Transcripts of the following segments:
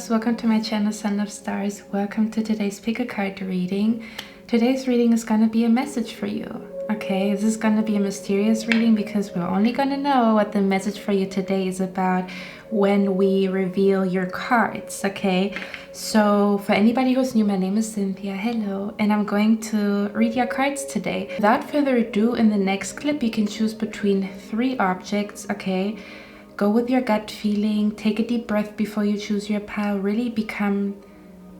loves, welcome to my channel Son of Stars. Welcome to today's pick a card reading. Today's reading is going to be a message for you. Okay, this is going to be a mysterious reading because we're only going to know what the message for you today is about when we reveal your cards. Okay, so for anybody who's new, my name is Cynthia. Hello, and I'm going to read your cards today. Without further ado, in the next clip you can choose between 3 objects. Okay, go with your gut feeling, take a deep breath before you choose your pile, really become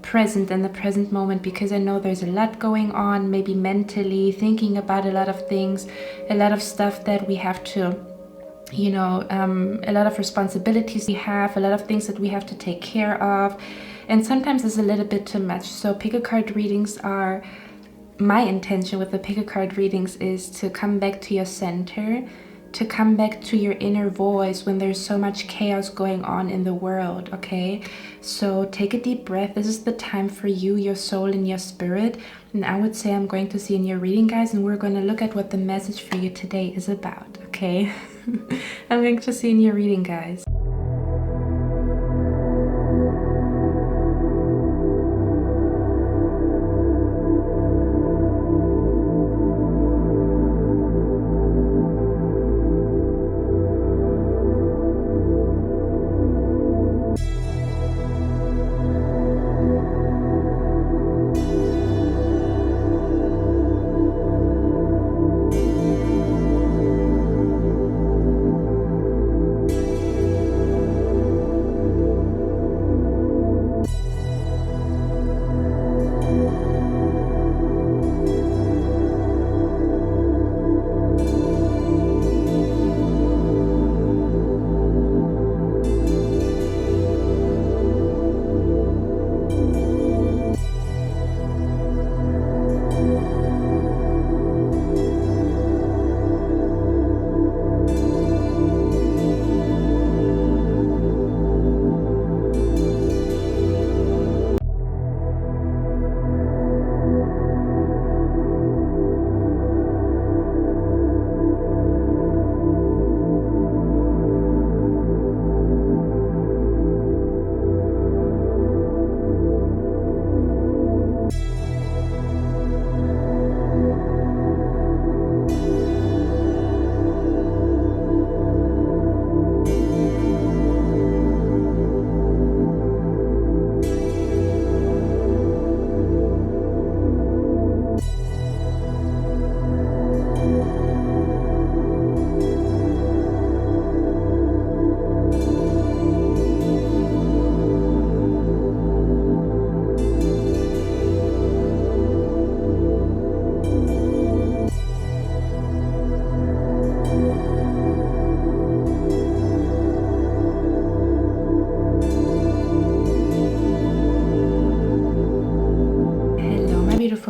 present in the present moment, because I know there's a lot going on, maybe mentally, thinking about a lot of things, a lot of stuff that we have to, a lot of responsibilities we have, a lot of things that we have to take care of, and sometimes it's a little bit too much. So pick a card readings are, my intention with the pick a card readings is to come back to your center, to come back to your inner voice when there's so much chaos going on in the world. Okay, so take a deep breath. This is the time for you, your soul and your spirit, and I would say I'm going to see in your reading, guys, and we're going to look at what the message for you today is about. Okay, I'm going to see in your reading, guys.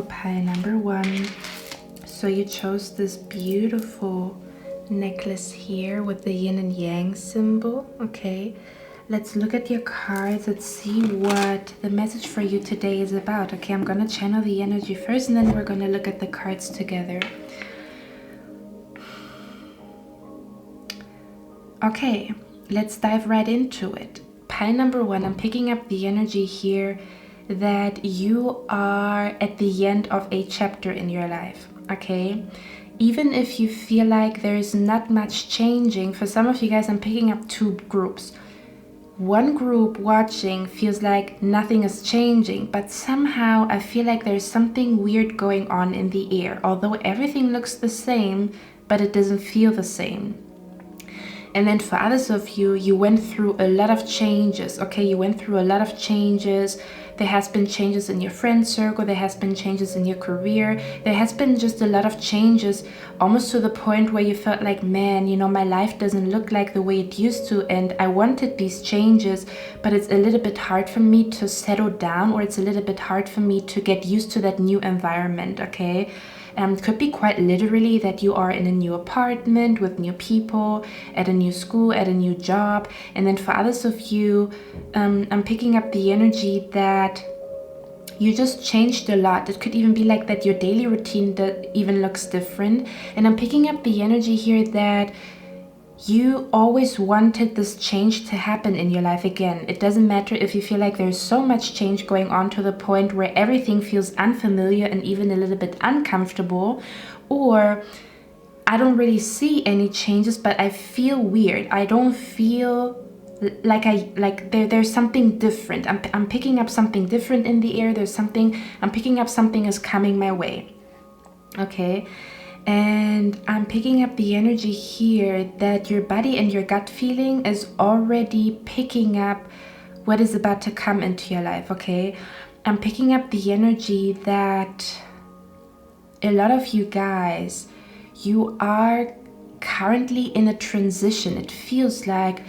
Pile number 1. So you chose this beautiful necklace here with the yin and yang symbol. Okay, let's look at your cards. Let's see what the message for you today is about. Okay, I'm gonna channel the energy first and then we're gonna look at the cards together. Okay, let's dive right into it. Pile number 1, I'm picking up the energy here that you are at the end of a chapter in your life. Okay, even if you feel like there is not much changing, for some of you guys I'm picking up 2 groups. One group watching feels like nothing is changing, but somehow I feel like there's something weird going on in the air, although everything looks the same, but it doesn't feel the same. And then for others of you, you went through a lot of changes. Okay, you went through a lot of changes. There has been changes in your friend circle. There has been changes in your career. There has been just a lot of changes, almost to the point where you felt like, man, my life doesn't look like the way it used to. And I wanted these changes, but it's a little bit hard for me to settle down, or it's a little bit hard for me to get used to that new environment. Okay. It could be quite literally that you are in a new apartment with new people, at a new school, at a new job. And then for others of you, I'm picking up the energy that you just changed a lot. It could even be like that your daily routine that even looks different. And I'm picking up the energy here that you always wanted this change to happen in your life again. It doesn't matter if you feel like there's so much change going on to the point where everything feels unfamiliar and even a little bit uncomfortable, or I don't really see any changes, but I feel weird. I don't feel like there's something different. I'm picking up something different in the air. I'm picking up something is coming my way. Okay. And I'm picking up the energy here that your body and your gut feeling is already picking up what is about to come into your life, okay? I'm picking up the energy that a lot of you guys, you are currently in a transition. It feels like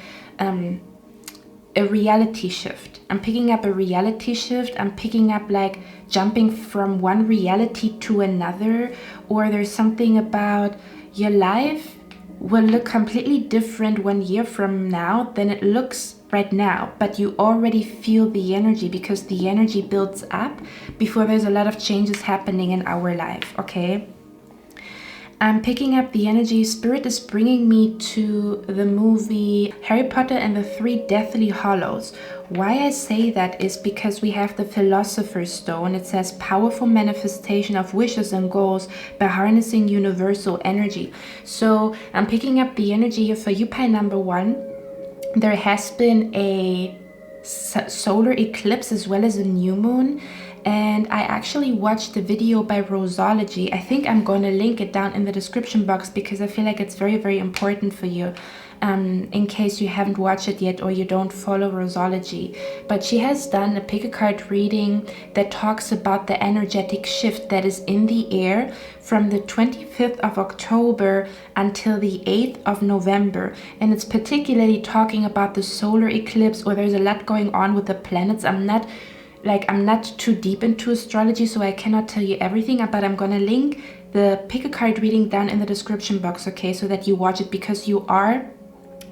a reality shift. I'm picking up a reality shift. I'm picking up like jumping from one reality to another, or there's something about your life will look completely different 1 year from now than it looks right now, but you already feel the energy because the energy builds up before there's a lot of changes happening in our life, okay? I'm picking up the energy. Spirit is bringing me to the movie Harry Potter and the Three Deathly Hallows. Why I say that is because we have the Philosopher's Stone. It says powerful manifestation of wishes and goals by harnessing universal energy. So I'm picking up the energy here for you, pile number 1. There has been a solar eclipse as well as a new moon. And I actually watched the video by 𝘕𝘠𝘳. I think I'm going to link it down in the description box because I feel like it's very, very important for you in case you haven't watched it yet or you don't follow 𝘕𝘠𝘳. But she has done a pick a card reading that talks about the energetic shift that is in the air from the 25th of October until the 8th of November. And it's particularly talking about the solar eclipse, or there's a lot going on with the planets. I'm not too deep into astrology, so I cannot tell you everything, but I'm gonna link the pick a card reading down in the description box, okay, so that you watch it, because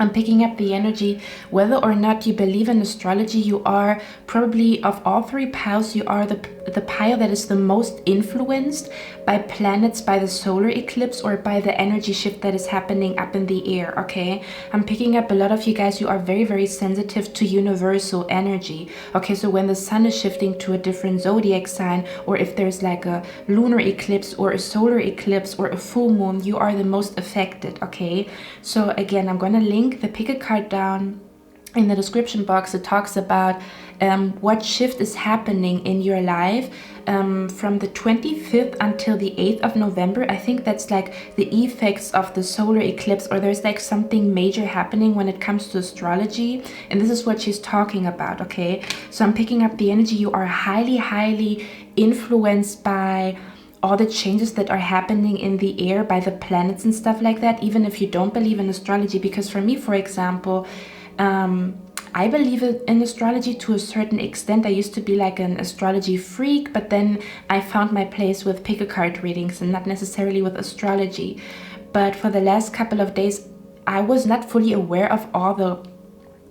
I'm picking up the energy, whether or not you believe in astrology, you are probably, of all 3 piles, you are the pile that is the most influenced by planets, by the solar eclipse, or by the energy shift that is happening up in the air, okay? I'm picking up a lot of you guys, you are very, very sensitive to universal energy, okay? So when the sun is shifting to a different zodiac sign, or if there's like a lunar eclipse or a solar eclipse or a full moon, you are the most affected, okay? So again, I'm gonna link the pick a card down in the description box. It talks about what shift is happening in your life from the 25th until the 8th of November. I think that's like the effects of the solar eclipse, or there's like something major happening when it comes to astrology, and this is what she's talking about, okay? So I'm picking up the energy. You are highly, highly influenced by all the changes that are happening in the air, by the planets and stuff like that, even if you don't believe in astrology. Because for me, for example, I believe in astrology to a certain extent. I used to be like an astrology freak, but then I found my place with pick a card readings and not necessarily with astrology. But for the last couple of days, I was not fully aware of all the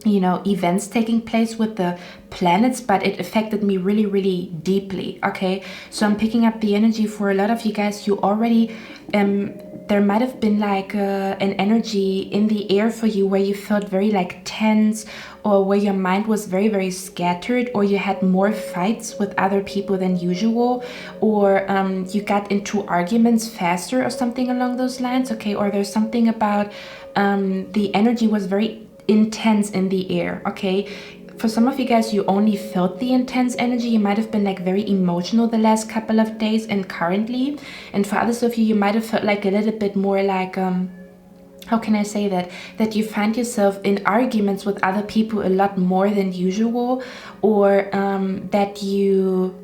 events taking place with the planets, but it affected me really, really deeply, okay? So I'm picking up the energy for a lot of you guys. You already, there might have been like an energy in the air for you where you felt very like tense, or where your mind was very, very scattered, or you had more fights with other people than usual, or you got into arguments faster or something along those lines, okay? Or there's something about the energy was very intense in the air, okay? For some of you guys, you only felt the intense energy. You might have been like very emotional the last couple of days and currently. And for others of you, you might have felt like a little bit more like, how can I say that you find yourself in arguments with other people a lot more than usual, or that you...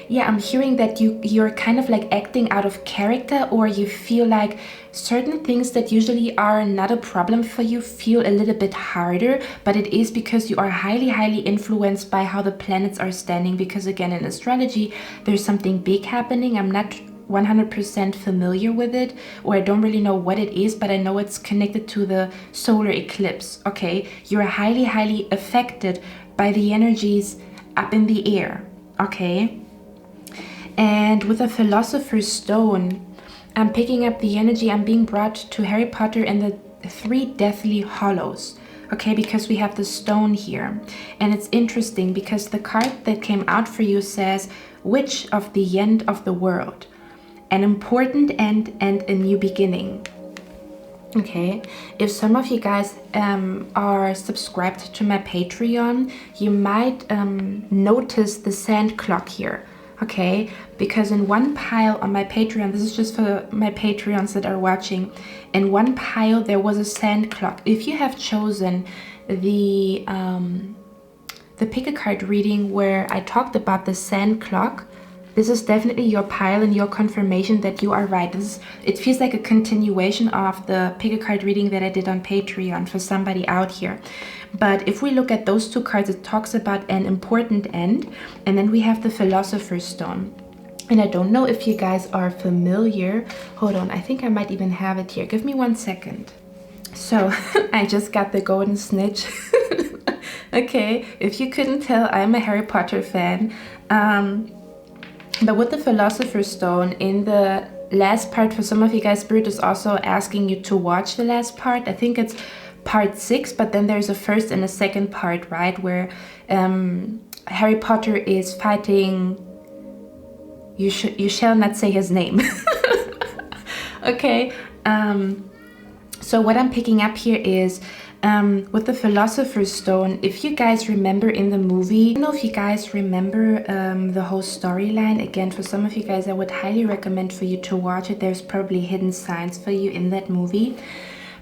Yeah, I'm hearing that you're kind of like acting out of character, or you feel like certain things that usually are not a problem for you feel a little bit harder, but it is because you are highly, highly influenced by how the planets are standing. Because again, in astrology, there's something big happening. I'm not 100% familiar with it, or I don't really know what it is, but I know it's connected to the solar eclipse, okay? You're highly, highly affected by the energies up in the air, okay? And with a Philosopher's Stone, I'm picking up the energy. I'm being brought to Harry Potter and the 3 Deathly Hallows. Okay, because we have the stone here. And it's interesting because the card that came out for you says, Witch of the End of the World. An important end and a new beginning. Okay, if some of you guys are subscribed to my Patreon, you might notice the sand clock here. Okay, because in one pile on my Patreon, this is just for my Patreons that are watching, in one pile there was a sand clock. If you have chosen the pick a card reading where I talked about the sand clock, this is definitely your pile and your confirmation that you are right. It feels like a continuation of the pick a card reading that I did on Patreon for somebody out here. But if we look at those 2 cards, it talks about an important end. And then we have the Philosopher's Stone. And I don't know if you guys are familiar. Hold on, I think I might even have it here. Give me 1 second. So I just got the golden snitch. Okay, if you couldn't tell, I'm a Harry Potter fan. But with the Philosopher's Stone, in the last part, for some of you guys, Spirit is also asking you to watch the last part. I think it's part 6, but then there's a first and a second part, right? Where Harry Potter is fighting... You shall not say his name. Okay. So what I'm picking up here is... with the Philosopher's Stone, if you guys remember in the movie, I don't know if you guys remember the whole storyline. Again, for some of you guys, I would highly recommend for you to watch it. There's probably hidden signs for you in that movie.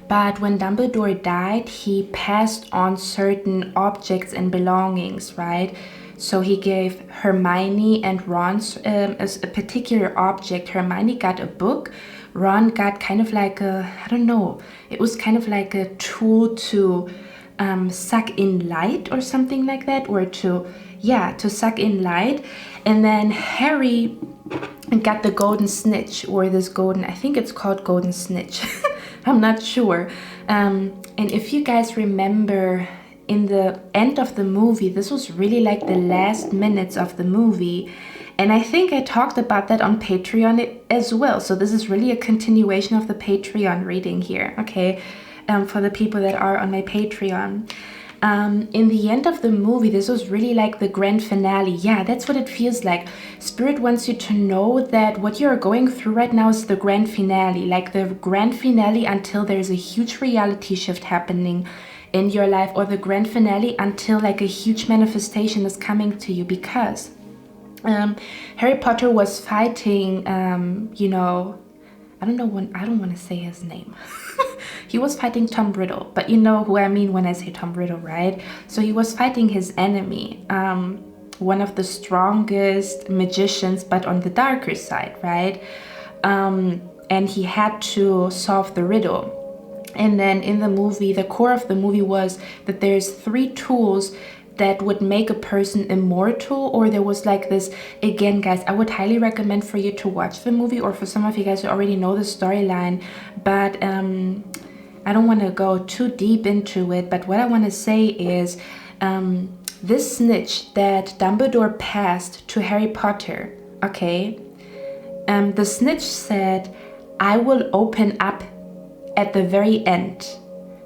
But when Dumbledore died, he passed on certain objects and belongings, right? So he gave Hermione and Ron a particular object. Hermione got a book. Ron got kind of like a, I don't know, it was kind of like a tool to suck in light or something like that, or to suck in light. And then Harry got the golden snitch, or this golden, I think it's called golden snitch. I'm not sure. And if you guys remember in the end of the movie, this was really like the last minutes of the movie. And I think I talked about that on Patreon as well. So this is really a continuation of the Patreon reading here, okay? For the people that are on my Patreon. In the end of the movie, this was really like the grand finale. Yeah, that's what it feels like. Spirit wants you to know that what you're going through right now is the grand finale. Like the grand finale until there's a huge reality shift happening in your life, or the grand finale until like a huge manifestation is coming to you, because Harry Potter was fighting, you know, I don't want to say his name. He was fighting Tom Riddle, but you know who I mean when I say Tom Riddle, right? So he was fighting his enemy, one of the strongest magicians, but on the darker side, right? And he had to solve the riddle. And then in the movie, the core of the movie was that there's 3 tools that would make a person immortal, or there was like this, again guys, I would highly recommend for you to watch the movie, or for some of you guys who already know the storyline, but I don't want to go too deep into it. But what I want to say is this snitch that Dumbledore passed to Harry Potter, okay, the snitch said, I will open up at the very end.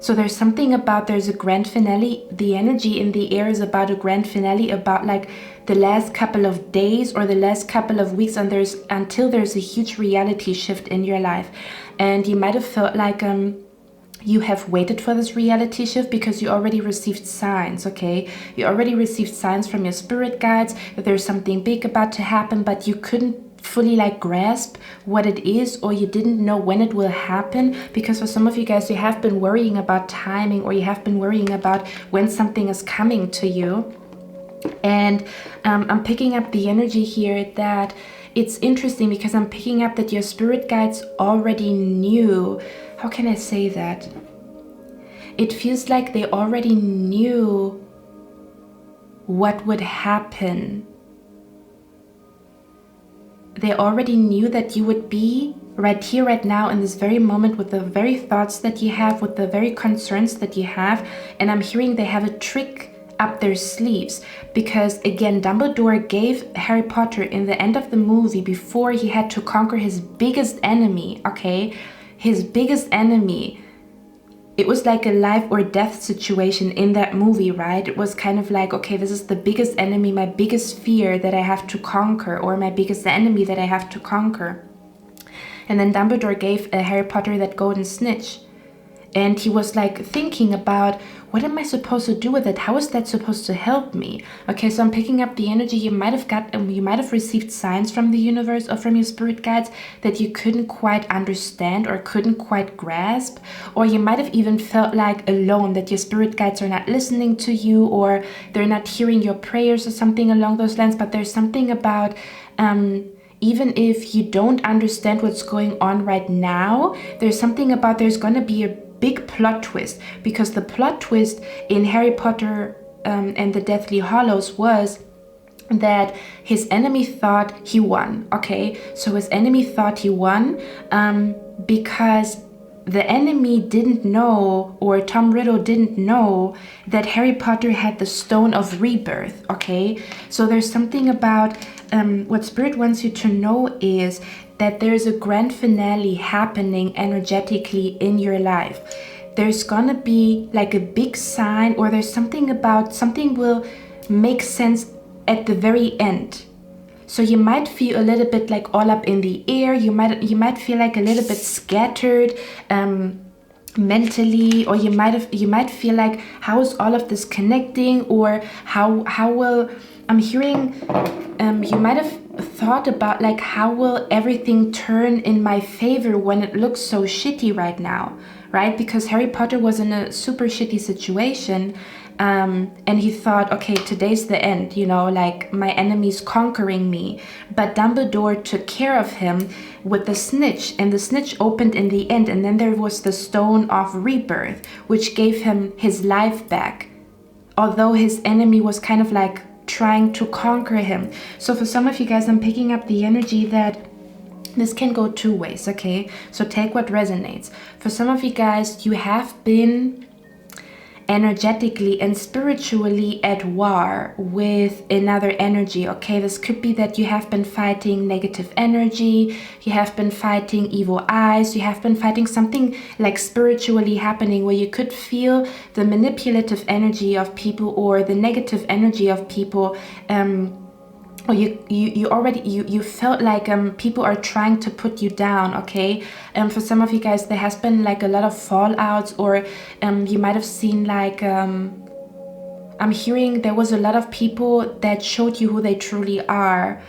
So there's something about, there's a grand finale, the energy in the air is about a grand finale, about like the last couple of days or the last couple of weeks, and until there's a huge reality shift in your life. And you might have felt like you have waited for this reality shift because you already received signs, okay? You already received signs from your spirit guides that there's something big about to happen, but you couldn't fully like grasp what it is, or you didn't know when it will happen, because for some of you guys, you have been worrying about timing, or you have been worrying about when something is coming to you. And I'm picking up the energy here that it's interesting, because I'm picking up that your spirit guides already knew. How can I say that? It feels like they already knew what would happen. They already knew that you would be right here, right now, in this very moment, with the very thoughts that you have, with the very concerns that you have. And I'm hearing they have a trick up their sleeves, because again, Dumbledore gave Harry Potter in the end of the movie, before he had to conquer his biggest enemy, okay, his biggest enemy. It was like a life or death situation in that movie, right? It was kind of like, okay, this is the biggest enemy, my biggest fear that I have to conquer, or my biggest enemy that I have to conquer. And then Dumbledore gave Harry Potter that golden snitch. And he was like thinking about, what am I supposed to do with it? How is that supposed to help me? Okay, so I'm picking up the energy. You might have received signs from the universe or from your spirit guides that you couldn't quite understand or couldn't quite grasp. Or you might have even felt like alone, that your spirit guides are not listening to you, or they're not hearing your prayers or something along those lines. But there's something about, even if you don't understand what's going on right now, there's something about, there's going to be a big plot twist, because the plot twist in Harry Potter and the Deathly Hallows was that his enemy thought he won. Okay, so his enemy thought he won because the enemy didn't know, or Tom Riddle didn't know, that Harry Potter had the Stone of Rebirth. Okay, so there's something about what Spirit wants you to know is that there's a grand finale happening energetically in your life. There's gonna be like a big sign, or there's something about, something will make sense at the very end. So you might feel a little bit like all up in the air. You might feel like a little bit scattered mentally, or you might feel like, how is all of this connecting, or how will, I'm hearing, you might have thought about like, how will everything turn in my favor when it looks so shitty right now, right? Because Harry Potter was in a super shitty situation, and he thought, okay, today's the end, you know, like my enemy's conquering me. But Dumbledore took care of him with the snitch, and the snitch opened in the end, and then there was the Stone of Rebirth, which gave him his life back, although his enemy was kind of like trying to conquer him. So for some of you guys, I'm picking up the energy that this can go two ways, okay? So take what resonates. For some of you guys, you have been energetically and spiritually at war with another energy, okay? This could be that you have been fighting negative energy, you have been fighting evil eyes, you have been fighting something like spiritually happening, where you could feel the manipulative energy of people, or the negative energy of people, or you felt like people are trying to put you down, okay? For some of you guys, there has been like a lot of fallouts, or you might have seen like, I'm hearing there was a lot of people that showed you who they truly are,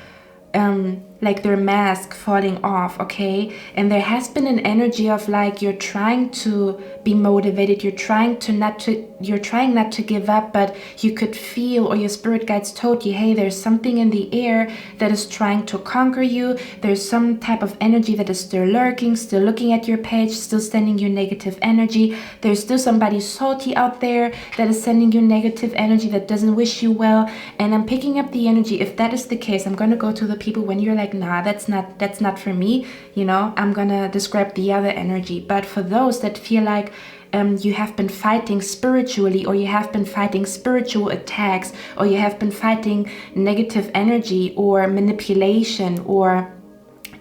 like their mask falling off, okay? And there has been an energy of like, you're trying to be motivated, you're trying not to give up, but you could feel, or your spirit guides told you, hey, there's something in the air that is trying to conquer you. There's some type of energy that is still lurking, still looking at your page, still sending you negative energy. There's still somebody salty out there that is sending you negative energy, that doesn't wish you well. And I'm picking up the energy. If that is the case, I'm gonna go to the people when you're like, nah, that's not for me, you know, I'm gonna describe the other energy. But for those that feel like you have been fighting spiritually, or you have been fighting spiritual attacks, or you have been fighting negative energy or manipulation or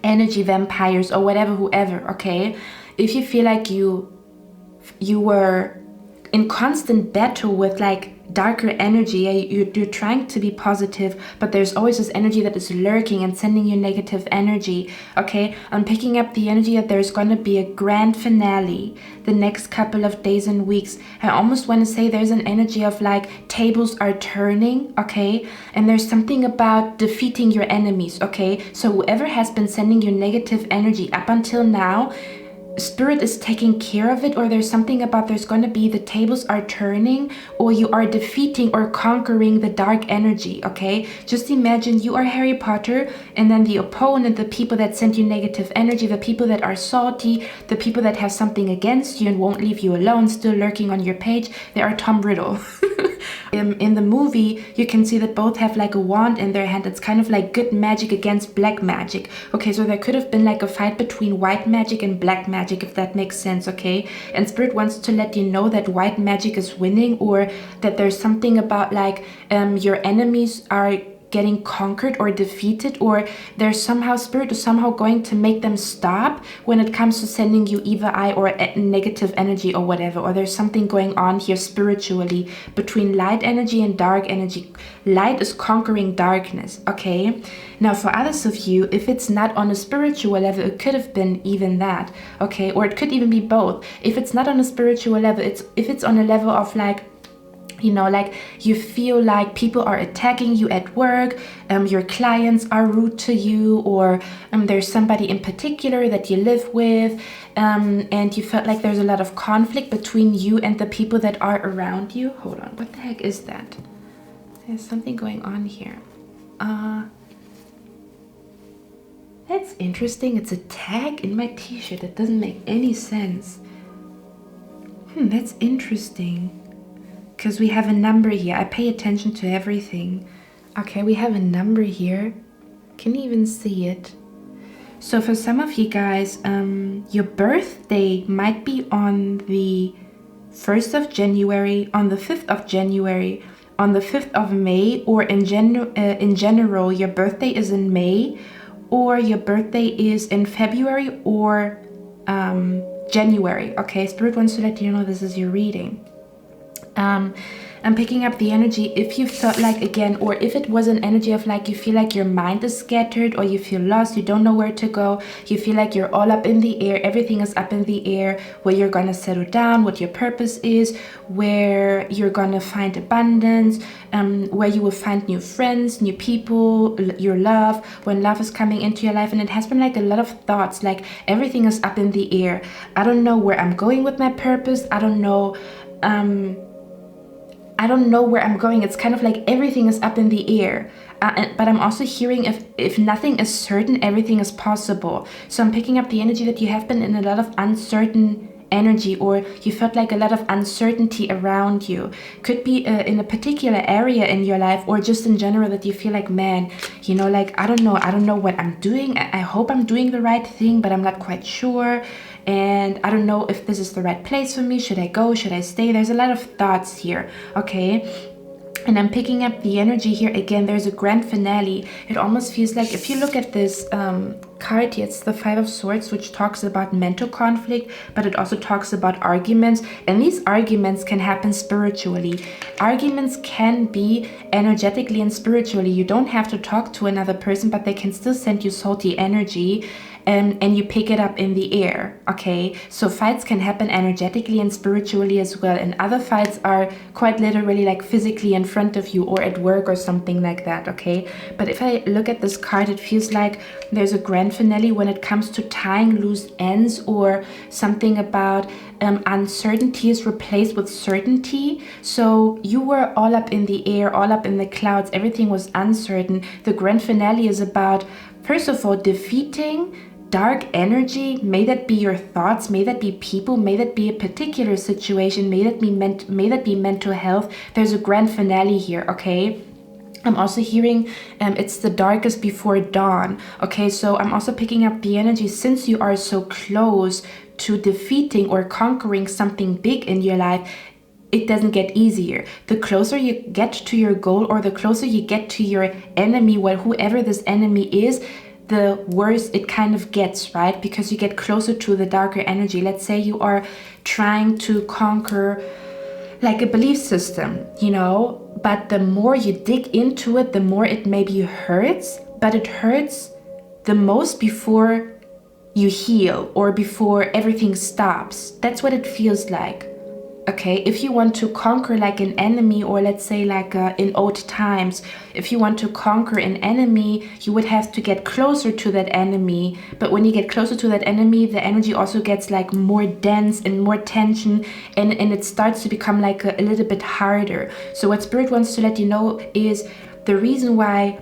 energy vampires or whoever, okay? If you feel like you were in constant battle with like darker energy, you're trying to be positive, but there's always this energy that is lurking and sending you negative energy, okay? I'm picking up the energy that there's going to be a grand finale the next couple of days and weeks. I almost want to say there's an energy of like tables are turning, okay? And there's something about defeating your enemies, okay? So whoever has been sending you negative energy up until now, Spirit is taking care of it, or there's something about there's going to be, the tables are turning, or you are defeating or conquering the dark energy, okay? Just imagine you are Harry Potter, and then the opponent, the people that send you negative energy, the people that are salty, the people that have something against you and won't leave you alone, still lurking on your page, they are Tom Riddle. in the movie, you can see that both have like a wand in their hand. It's kind of like good magic against black magic. Okay, so there could have been like a fight between white magic and black magic, if that makes sense, okay? And Spirit wants to let you know that white magic is winning, or that there's something about like your enemies are getting conquered or defeated, or there's somehow Spirit is somehow going to make them stop when it comes to sending you evil eye or negative energy or whatever, or there's something going on here spiritually between light energy and dark energy. Light is conquering darkness, okay? Now for others of you, if it's not on a spiritual level, it could have been even that, okay? Or it could even be both. If it's not on a spiritual level, if it's on a level of like, you know, like you feel like people are attacking you at work, your clients are rude to you, or there's somebody in particular that you live with, and you felt like there's a lot of conflict between you and the people that are around you. Hold on, what the heck is that? There's something going on here. That's interesting. It's a tag in my t-shirt. That doesn't make any sense. That's interesting. Because we have a number here. I pay attention to everything. Okay, we have a number here. Can you even see it? So for some of you guys, your birthday might be on the 1st of January, on the 5th of January, on the 5th of May, or in general, your birthday is in May, or your birthday is in February or January. Okay, Spirit wants to let you know this is your reading. I'm picking up the energy if you felt like, again, or if it was an energy of like you feel like your mind is scattered, or you feel lost, you don't know where to go, you feel like you're all up in the air, everything is up in the air, where you're gonna settle down, what your purpose is, where you're gonna find abundance, where you will find new friends, new people, your love, when love is coming into your life. And it has been like a lot of thoughts, like everything is up in the air. I don't know where I'm going with my purpose. I don't know where I'm going. It's kind of like everything is up in the air. But I'm also hearing if nothing is certain, everything is possible. So I'm picking up the energy that you have been in a lot of uncertain energy, or you felt like a lot of uncertainty around you. Could be in a particular area in your life, or just in general, that you feel like, man, you know, like, I don't know what I'm doing. I hope I'm doing the right thing, but I'm not quite sure. And I don't know if this is the right place for me. Should I go? Should I stay? There's a lot of thoughts here, okay? And I'm picking up the energy here. Again, there's a grand finale. It almost feels like, if you look at this card here, it's the 5 of Swords, which talks about mental conflict, but it also talks about arguments. And these arguments can happen spiritually. Arguments can be energetically and spiritually. You don't have to talk to another person, but they can still send you salty energy. And you pick it up in the air, okay? So fights can happen energetically and spiritually as well. And other fights are quite literally like physically in front of you, or at work or something like that, okay? But if I look at this card, it feels like there's a grand finale when it comes to tying loose ends, or something about uncertainty is replaced with certainty. So you were all up in the air, all up in the clouds. Everything was uncertain. The grand finale is about, first of all, defeating dark energy. May that be your thoughts, may that be people, may that be a particular situation, may that be mental health. There's a grand finale here, okay? I'm also hearing it's the darkest before dawn, okay? So I'm also picking up the energy, since you are so close to defeating or conquering something big in your life, it doesn't get easier. The closer you get to your goal, or the closer you get to your enemy, well, whoever this enemy is, the worse it kind of gets, right? Because you get closer to the darker energy. Let's say you are trying to conquer like a belief system, you know, but the more you dig into it, the more it maybe hurts, but it hurts the most before you heal, or before everything stops. That's what it feels like. Okay, if you want to conquer like an enemy, or let's say like in old times, if you want to conquer an enemy, you would have to get closer to that enemy. But when you get closer to that enemy, the energy also gets like more dense and more tension, and it starts to become like a little bit harder. So what Spirit wants to let you know is the reason why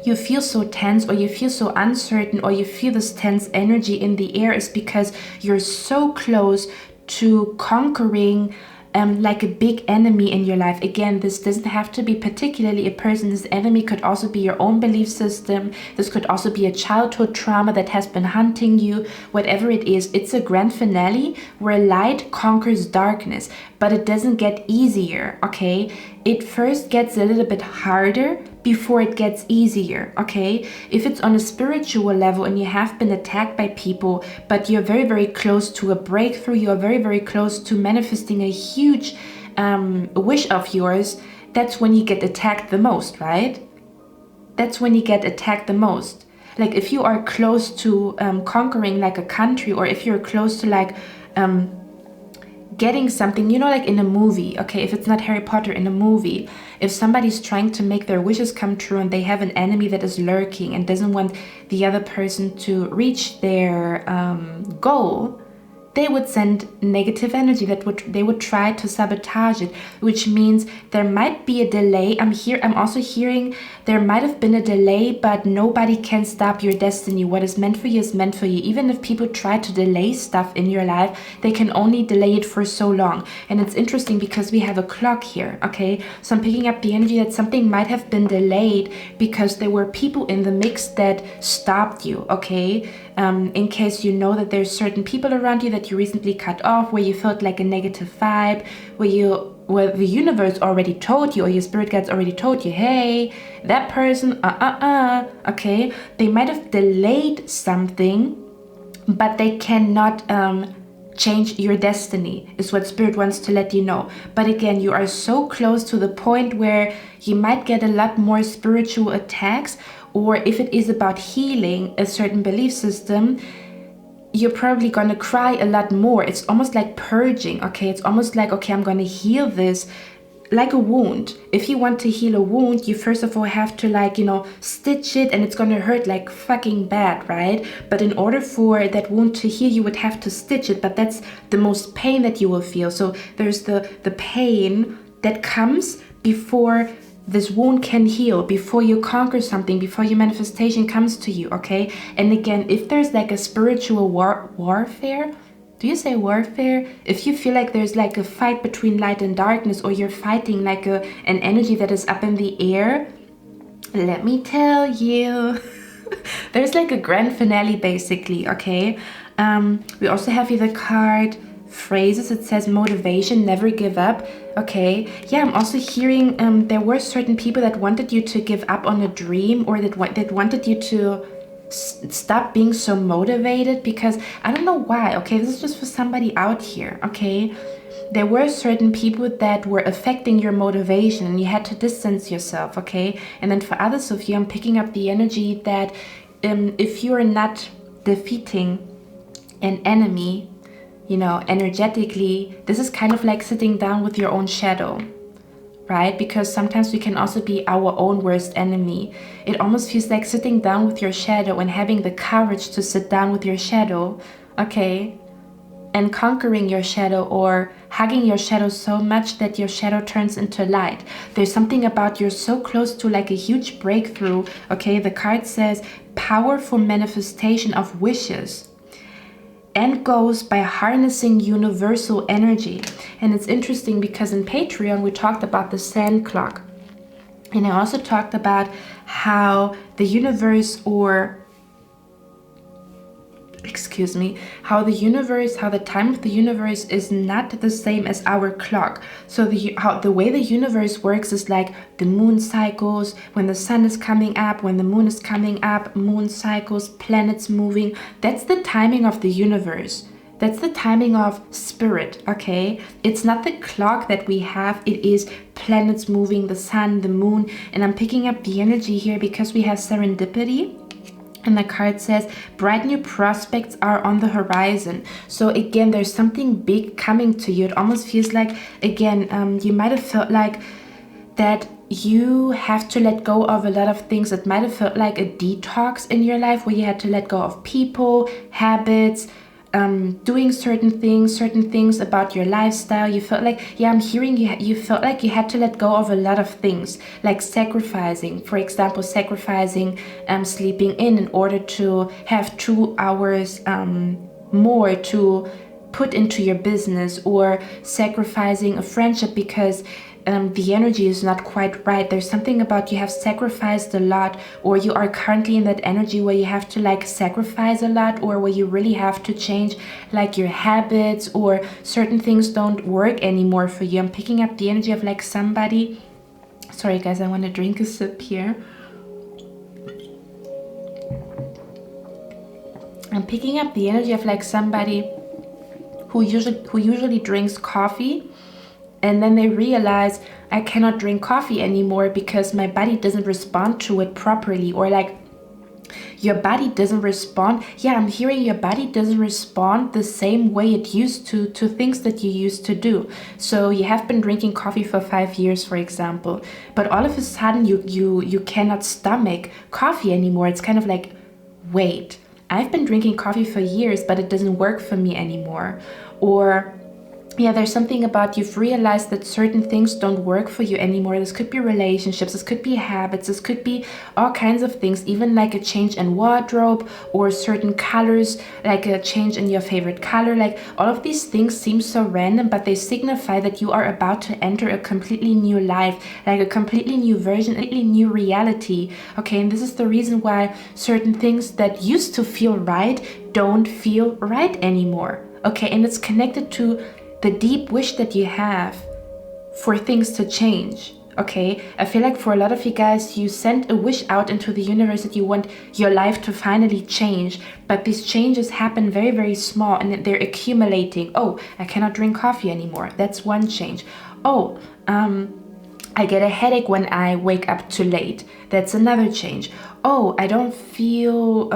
you feel so tense, or you feel so uncertain, or you feel this tense energy in the air, is because you're so close to conquering like a big enemy in your life. Again, this doesn't have to be particularly a person. This enemy could also be your own belief system. This could also be a childhood trauma that has been hunting you. Whatever it is, it's a grand finale where light conquers darkness, but it doesn't get easier, okay? It first gets a little bit harder before it gets easier, okay? If it's on a spiritual level and you have been attacked by people, but you're very, very close to a breakthrough, you're very, very close to manifesting a huge wish of yours, that's when you get attacked the most, right? That's when you get attacked the most. Like if you are close to conquering like a country, or if you're close to like getting something, you know, like in a movie, okay, if it's not Harry Potter, in a movie, if somebody's trying to make their wishes come true and they have an enemy that is lurking and doesn't want the other person to reach their goal, they would send negative energy they would try to sabotage it, which means there might be a delay. I'm also hearing there might have been a delay, but nobody can stop your destiny. What is meant for you is meant for you. Even if people try to delay stuff in your life, they can only delay it for so long. And it's interesting because we have a clock here, okay? So I'm picking up the energy that something might have been delayed because there were people in the mix that stopped you, okay? In case you know that there's certain people around you that you recently cut off, where you felt like a negative vibe, where the universe already told you, or your spirit guides already told you, hey, that person, okay? They might have delayed something, but they cannot change your destiny, is what spirit wants to let you know. But again, you are so close to the point where you might get a lot more spiritual attacks, or if it is about healing a certain belief system, you're probably gonna cry a lot more. It's almost like purging, okay? It's almost like, okay, I'm gonna heal this like a wound. If you want to heal a wound, you first of all have to, like, you know, stitch it, and it's gonna hurt like fucking bad, right? But in order for that wound to heal, you would have to stitch it, but that's the most pain that you will feel. So there's the pain that comes before this wound can heal, before you conquer something, before your manifestation comes to you, okay? And again, if there's like a spiritual warfare, do you say warfare? If you feel like there's like a fight between light and darkness, or you're fighting like an energy that is up in the air, let me tell you, there's like a grand finale basically, okay? We also have here the card phrases. It says motivation, never give up. Okay, yeah, I'm also hearing there were certain people that wanted you to give up on a dream, or that wanted you to stop being so motivated, because I don't know why, okay? This is just for somebody out here, okay? There were certain people that were affecting your motivation and you had to distance yourself, okay? And then for others of you, I'm picking up the energy that if you're not defeating an enemy, you know, energetically, this is kind of like sitting down with your own shadow, right? Because sometimes we can also be our own worst enemy. It almost feels like sitting down with your shadow and having the courage to sit down with your shadow, okay? And conquering your shadow, or hugging your shadow so much that your shadow turns into light. There's something about you're so close to like a huge breakthrough, okay? The card says powerful manifestation of wishes and goes by harnessing universal energy. And it's interesting because in Patreon we talked about the sand clock, and I also talked about how the universe, or how the time of the universe is not the same as our clock. So the way the universe works is like the moon cycles, when the sun is coming up, when the moon is coming up, moon cycles, planets moving. That's the timing of the universe. That's the timing of spirit, okay? It's not the clock that we have, it is planets moving, the sun, the moon. And I'm picking up the energy here because we have serendipity. And the card says, bright new prospects are on the horizon. So again, there's something big coming to you. It almost feels like, again, you might have felt like that you have to let go of a lot of things. It might have felt like a detox in your life, where you had to let go of people, habits, doing certain things about your lifestyle. You felt like, yeah, I'm hearing you felt like you had to let go of a lot of things, like sacrificing, for example, sacrificing sleeping in order to have 2 hours more to put into your business, or sacrificing a friendship because the energy is not quite right. There's something about you have sacrificed a lot, or you are currently in that energy where you have to like sacrifice a lot, or where you really have to change like your habits, or certain things don't work anymore for you. I'm picking up the energy of like somebody. Sorry guys, I want to drink a sip here. I'm picking up the energy of like somebody who usually drinks coffee, and then they realize, I cannot drink coffee anymore because my body doesn't respond to it properly, or like your body doesn't respond. Yeah, I'm hearing your body doesn't respond the same way it used to things that you used to do. So you have been drinking coffee for 5 years, for example, but all of a sudden you cannot stomach coffee anymore. It's kind of like, wait, I've been drinking coffee for years, but it doesn't work for me anymore. Or yeah, there's something about you've realized that certain things don't work for you anymore. This could be relationships, this could be habits, this could be all kinds of things, even like a change in wardrobe, or certain colors, like a change in your favorite color. Like all of these things seem so random, but they signify that you are about to enter a completely new life, like a completely new version, a completely new reality. Okay, and this is the reason why certain things that used to feel right don't feel right anymore. Okay, and it's connected to the deep wish that you have for things to change. Okay, I feel like for a lot of you guys, you sent a wish out into the universe that you want your life to finally change, but these changes happen very, very small, and they're accumulating. Oh, I cannot drink coffee anymore. That's one change. Oh, I get a headache when I wake up too late. That's another change. Oh, I don't feel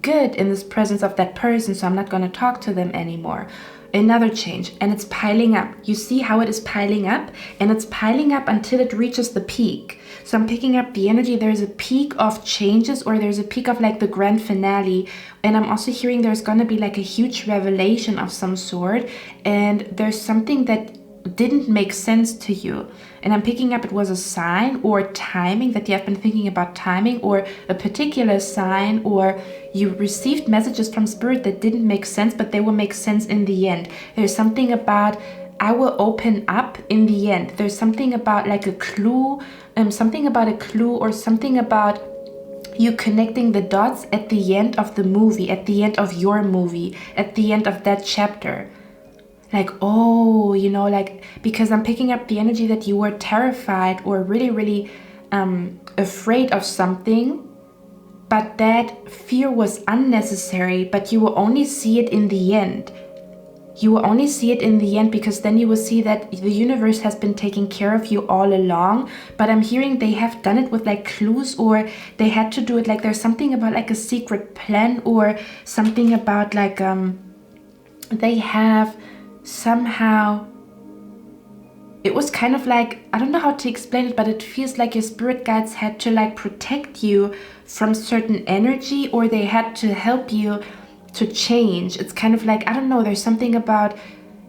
good in this presence of that person, so I'm not going to talk to them anymore. Another change, and it's piling up. You see how it is piling up, and it's piling up until it reaches the peak. So I'm picking up the energy. There's a peak of changes, or there's a peak of like the grand finale, and I'm also hearing there's going to be like a huge revelation of some sort, and there's something that didn't make sense to you, and I'm picking up it was a sign or timing, that you have been thinking about timing or a particular sign, or you received messages from spirit that didn't make sense, but they will make sense in the end. There's something about I will open up in the end. There's something about like a clue, something about a clue, or something about you connecting the dots at the end of the movie, at the end of your movie, at the end of that chapter. Like, oh, you know, like, because I'm picking up the energy that you were terrified or really, really afraid of something, but that fear was unnecessary, but you will only see it in the end. You will only see it in the end, because then you will see that the universe has been taking care of you all along. But I'm hearing they have done it with like clues, or they had to do it like there's something about like a secret plan, or something about like they have somehow, it was kind of like, I don't know how to explain it, but it feels like your spirit guides had to like protect you from certain energy, or they had to help you to change. It's kind of like, I don't know, there's something about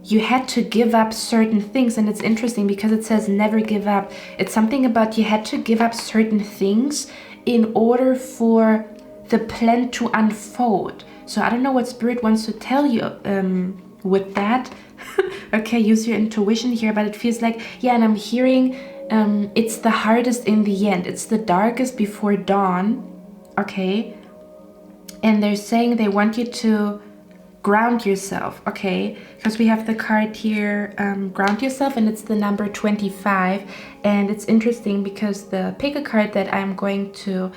you had to give up certain things, and it's interesting because it says never give up. It's something about you had to give up certain things in order for the plan to unfold. So I don't know what spirit wants to tell you with that. Okay, use your intuition here, but it feels like, yeah, and I'm hearing it's the hardest in the end. It's the darkest before dawn. Okay, and they're saying they want you to ground yourself. Okay, because we have the card here, ground yourself, and it's the number 25. And it's interesting because the pick a card that I'm going to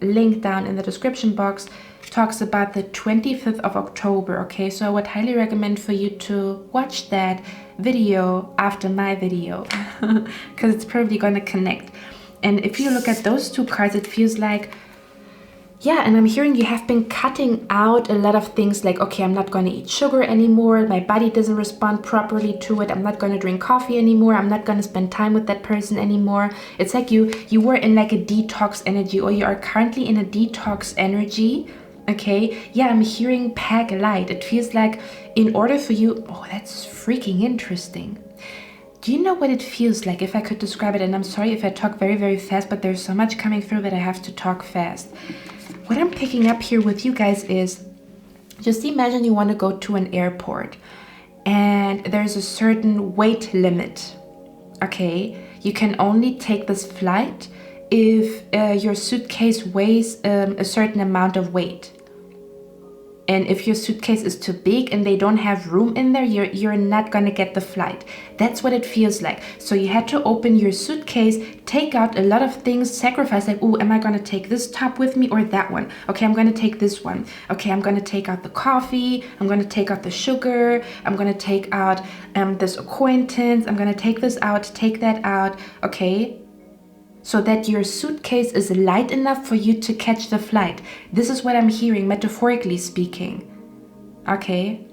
link down in the description box talks about the 25th of October. Okay, so I would highly recommend for you to watch that video after my video, because it's probably going to connect. And if you look at those two cards, it feels like, yeah, and I'm hearing you have been cutting out a lot of things, like, okay, I'm not going to eat sugar anymore, my body doesn't respond properly to it, I'm not going to drink coffee anymore, I'm not going to spend time with that person anymore. It's like you were in like a detox energy, or you are currently in a detox energy. Okay, yeah, I'm hearing pack light. It feels like in order for you, oh, that's freaking interesting. Do you know what it feels like, if I could describe it? And I'm sorry if I talk very, very fast, but there's so much coming through that I have to talk fast. What I'm picking up here with you guys is Just imagine you want to go to an airport and there's a certain weight limit. Okay, you can only take this flight if your suitcase weighs a certain amount of weight. And if your suitcase is too big and they don't have room in there, you're not gonna get the flight. That's what it feels like. So you had to open your suitcase, take out a lot of things, sacrifice, like, oh, am I gonna take this top with me or that one? Okay, I'm gonna take this one. Okay, I'm gonna take out the coffee, I'm gonna take out the sugar, I'm gonna take out this acquaintance, I'm gonna take this out, take that out, okay? So that your suitcase is light enough for you to catch the flight. This is what I'm hearing, metaphorically speaking. Okay.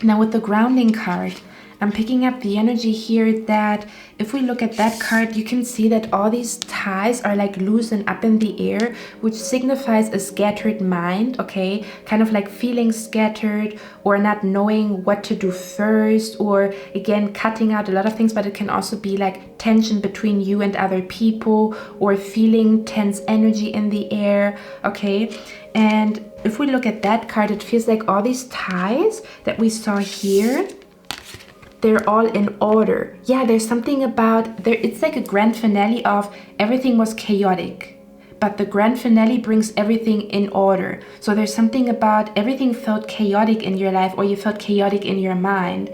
Now with the grounding card, I'm picking up the energy here that if we look at that card, you can see that all these ties are like loose and up in the air, which signifies a scattered mind, okay? Kind of like feeling scattered or not knowing what to do first, or again, cutting out a lot of things, but it can also be like tension between you and other people, or feeling tense energy in the air, okay? And if we look at that card, it feels like all these ties that we saw here, they're all in order. Yeah, there's something about there. It's like a grand finale of everything was chaotic, but the grand finale brings everything in order. So there's something about everything felt chaotic in your life, or you felt chaotic in your mind.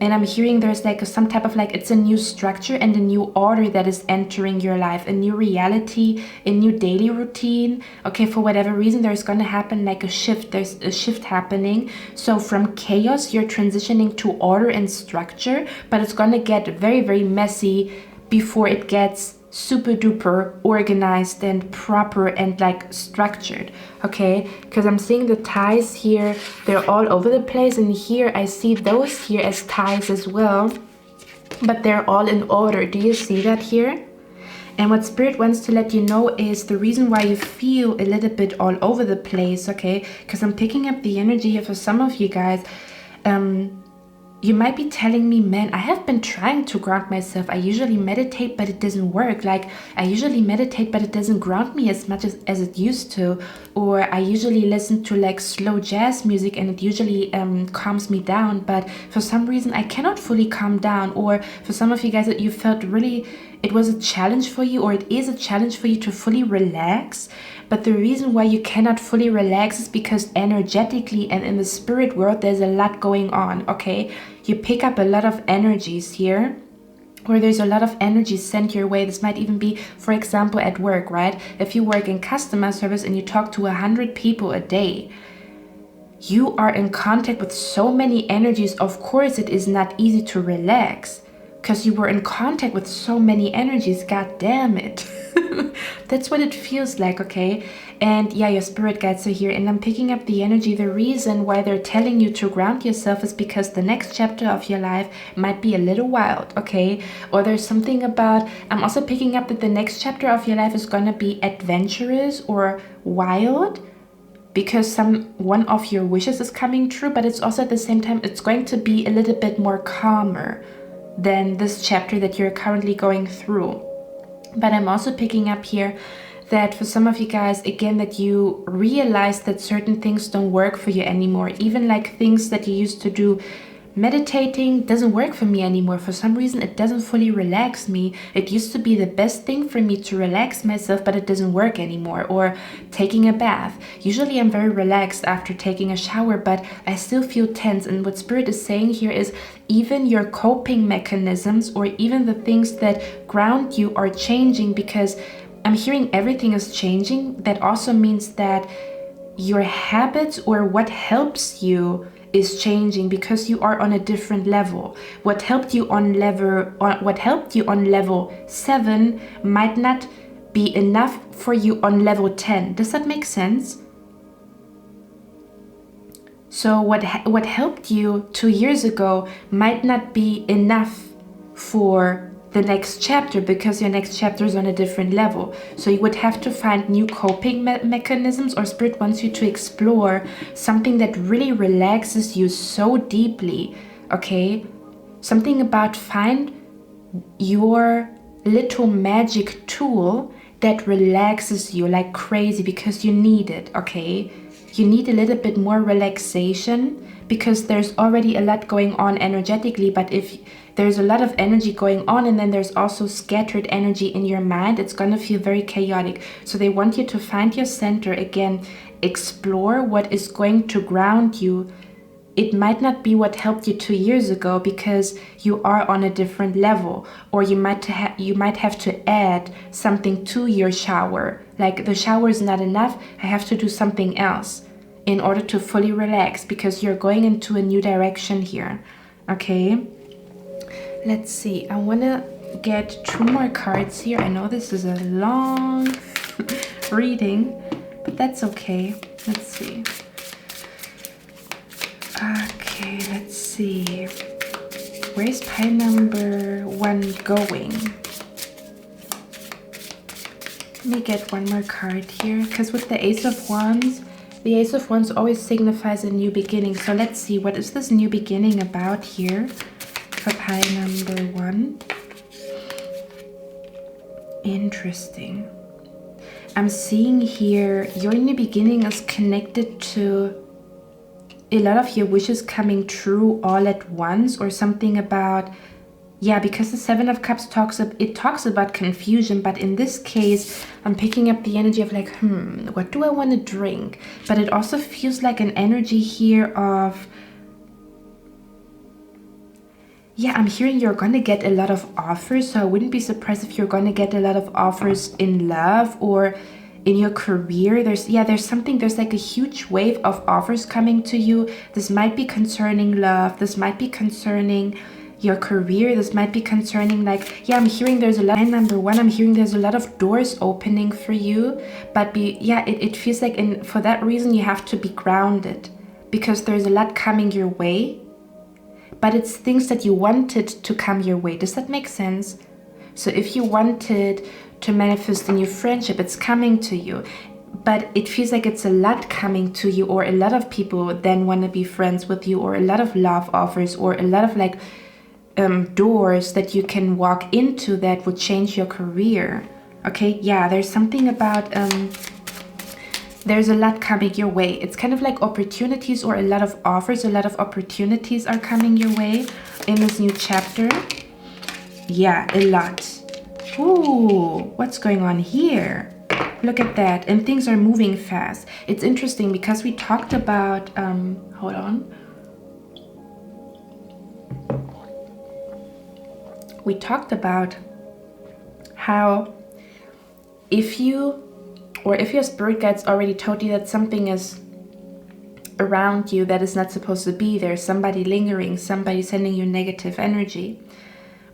And I'm hearing there's like some type of like, it's a new structure and a new order that is entering your life, a new reality, a new daily routine. Okay, for whatever reason, there's going to happen like a shift. There's a shift happening. So from chaos, you're transitioning to order and structure, but it's going to get very, very messy before it gets super duper organized and proper and like structured, okay? Because I'm seeing the ties here, they're all over the place, and here I see those here as ties as well, but they're all in order. Do you see that here? And what Spirit wants to let you know is the reason why you feel a little bit all over the place, okay? Because I'm picking up the energy here for some of you guys. You might be telling me, man, I have been trying to ground myself. I usually meditate, but it doesn't work. Like, I usually meditate, but it doesn't ground me as much as it used to. Or I usually listen to like slow jazz music and it usually calms me down. But for some reason, I cannot fully calm down. Or for some of you guys that you felt really, it was a challenge for you, or it is a challenge for you to fully relax. But the reason why you cannot fully relax is because energetically and in the spirit world, there's a lot going on, okay? You pick up a lot of energies here, or there's a lot of energy sent your way. This might even be, for example, at work, right? If you work in customer service and you talk to 100 people a day, you are in contact with so many energies. Of course, it is not easy to relax because you were in contact with so many energies. God damn it. That's what it feels like, okay? And yeah, your spirit guides are here, and I'm picking up the energy. The reason why they're telling you to ground yourself is because the next chapter of your life might be a little wild, okay? Or there's something about, I'm also picking up that the next chapter of your life is going to be adventurous or wild, because one of your wishes is coming true, but it's also at the same time, it's going to be a little bit more calmer than this chapter that you're currently going through. But I'm also picking up here that for some of you guys, again, that you realize that certain things don't work for you anymore. Even like things that you used to do, meditating doesn't work for me anymore. For some reason, it doesn't fully relax me. It used to be the best thing for me to relax myself, but it doesn't work anymore. Or taking a bath. Usually I'm very relaxed after taking a shower, but I still feel tense. And what Spirit is saying here is even your coping mechanisms, or even the things that ground you, are changing, because I'm hearing everything is changing. That also means that your habits, or what helps you, is changing, because you are on a different level. What helped you on level 7 might not be enough for you on level 10. Does that make sense? So what helped you 2 years ago might not be enough for the next chapter, because your next chapter is on a different level. So you would have to find new coping mechanisms, or Spirit wants you to explore something that really relaxes you so deeply, okay? Something about find your little magic tool that relaxes you like crazy, because you need it, okay? you need a little bit more relaxation because there's already a lot going on energetically. But if there's a lot of energy going on and then there's also scattered energy in your mind, it's going to feel very chaotic. So they want you to find your center again, explore what is going to ground you. It might not be what helped you 2 years ago because you are on a different level, or you might have to add something to your shower. Like, the shower is not enough, I have to do something else in order to fully relax because you're going into a new direction here. Okay, let's see. I want to get 2 more cards here. I know this is a long reading, but that's okay. Let's see. Okay, let's see. Where's pile number 1 going? Let me get 1 more card here, because with the Ace of Wands, the Ace of Wands always signifies a new beginning. So let's see, what is this new beginning about here for pile number 1? Interesting. I'm seeing here your new beginning is connected to a lot of your wishes coming true all at once, or something about, yeah, because the 7 of Cups talks about confusion, but in this case I'm picking up the energy of like, what do I want to drink? But it also feels like an energy here of, yeah, I'm hearing you're gonna get a lot of offers, so I wouldn't be surprised if you're gonna get a lot of offers in love or in your career. There's like a huge wave of offers coming to you. This might be concerning love, this might be concerning your career, this might be concerning, like, yeah, I'm hearing there's a lot. Number 1, I'm hearing there's a lot of doors opening for you, but it feels like, and for that reason you have to be grounded because there's a lot coming your way, but it's things that you wanted to come your way. Does that make sense? So if you wanted to manifest a new friendship, it's coming to you, but it feels like it's a lot coming to you, or a lot of people then want to be friends with you, or a lot of love offers, or a lot of like doors that you can walk into that would change your career. Okay, yeah, there's something about there's a lot coming your way. It's kind of like opportunities, or a lot of offers, a lot of opportunities are coming your way in this new chapter. Yeah, a lot. Ooh, what's going on here? Look at that. And things are moving fast. It's interesting because we talked about, hold on. We talked about how if your spirit guides already told you that something is around you that is not supposed to be there, somebody lingering, somebody sending you negative energy,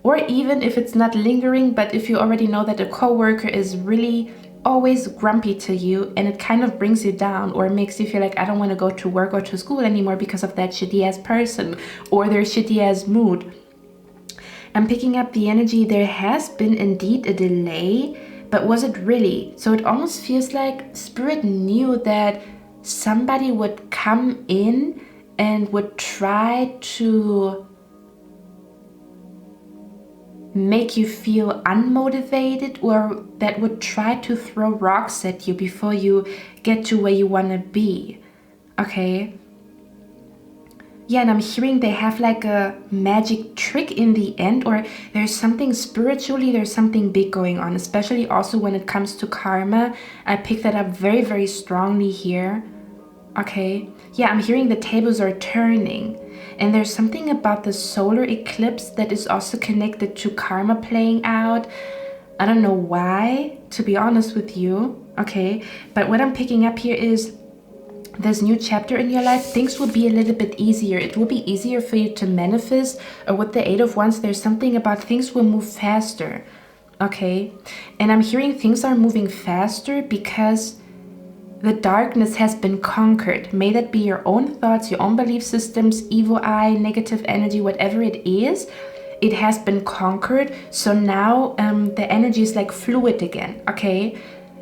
or even if it's not lingering, but if you already know that a coworker is really always grumpy to you and it kind of brings you down, or makes you feel like, I don't want to go to work or to school anymore because of that shitty ass person or their shitty ass mood. I'm picking up the energy, there has been indeed a delay, but was it really? So it almost feels like Spirit knew that somebody would come in and would try to make you feel unmotivated, or that would try to throw rocks at you before you get to where you want to be. Okay. Yeah, and I'm hearing they have like a magic trick in the end, or there's something spiritually, there's something big going on, especially also when it comes to karma. I picked that up very, very strongly here. Okay. Yeah, I'm hearing the tables are turning. And there's something about the solar eclipse that is also connected to karma playing out. I don't know why, to be honest with you. Okay. But what I'm picking up here is this new chapter in your life, things will be a little bit easier. It will be easier for you to manifest. Or with the 8 of Wands, there's something about things will move faster. Okay. And I'm hearing things are moving faster because the darkness has been conquered. May that be your own thoughts, your own belief systems, evil eye, negative energy, whatever it is. It has been conquered. So now the energy is like fluid again. Okay.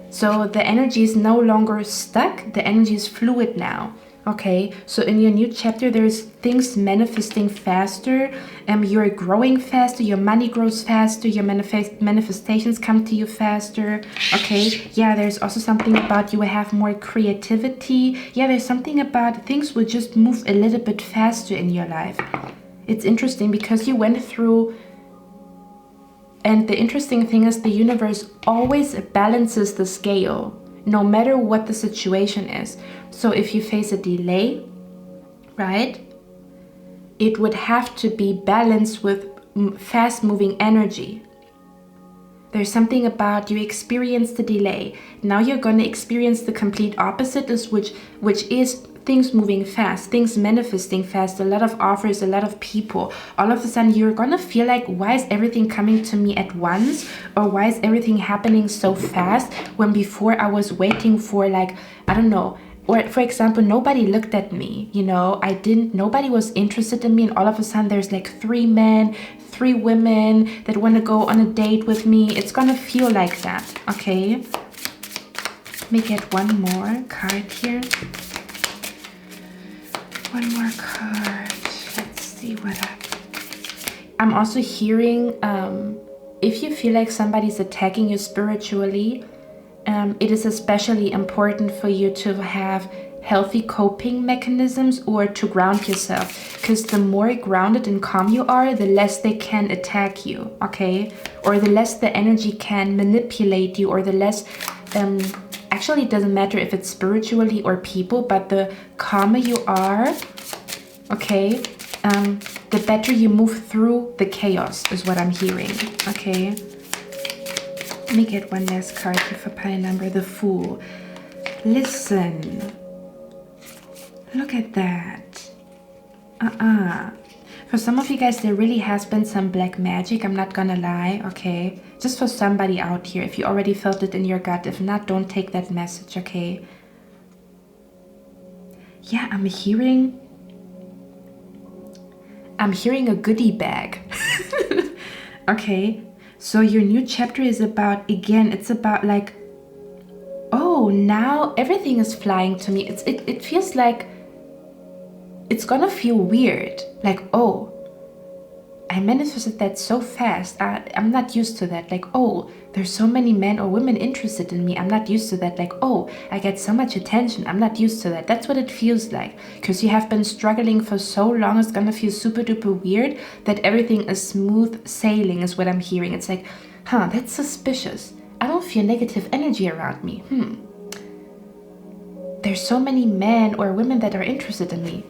So the energy is no longer stuck. The energy is fluid now. Okay, so in your new chapter, there's things manifesting faster, you're growing faster, your money grows faster, your manifestations come to you faster. Okay, yeah, there's also something about you will have more creativity. Yeah, there's something about things will just move a little bit faster in your life. It's interesting because you went through, and the interesting thing is the universe always balances the scale, no matter what the situation is. So if you face a delay, right, it would have to be balanced with fast-moving energy. There's something about you experience the delay. Now you're going to experience the complete opposite, which is things moving fast, things manifesting fast, a lot of offers, a lot of people. All of a sudden you're gonna feel like, why is everything coming to me at once? Or why is everything happening so fast when before I was waiting for, like, I don't know. Or for example, nobody looked at me, you know, nobody was interested in me, and all of a sudden there's like 3 men, 3 women that want to go on a date with me. It's gonna feel like that, okay? Let me get one more card here. One more card. Let's see what I'm also hearing, if you feel like somebody's attacking you spiritually, it is especially important for you to have healthy coping mechanisms or to ground yourself, because the more grounded and calm you are, the less they can attack you, okay? Or the less the energy can manipulate you, or the less actually it doesn't matter if it's spiritually or people, but the calmer you are, okay, the better you move through the chaos is what I'm hearing, okay? Let me get one last card here for pile number, the Fool. Listen, look at that. For some of you guys, there really has been some black magic, I'm not gonna lie, okay? Just for somebody out here, if you already felt it in your gut. If not, don't take that message, okay? Yeah, I'm hearing a goodie bag. Okay, so your new chapter is about, again, it's about like, oh, now everything is flying to me. It feels like it's gonna feel weird, like, oh, I manifested that so fast. I'm not used to that. Like, oh, there's so many men or women interested in me. I'm not used to that. Like, oh, I get so much attention. I'm not used to that. That's what it feels like. Because you have been struggling for so long, it's gonna feel super duper weird that everything is smooth sailing is what I'm hearing. It's like, huh, that's suspicious. I don't feel negative energy around me. There's so many men or women that are interested in me.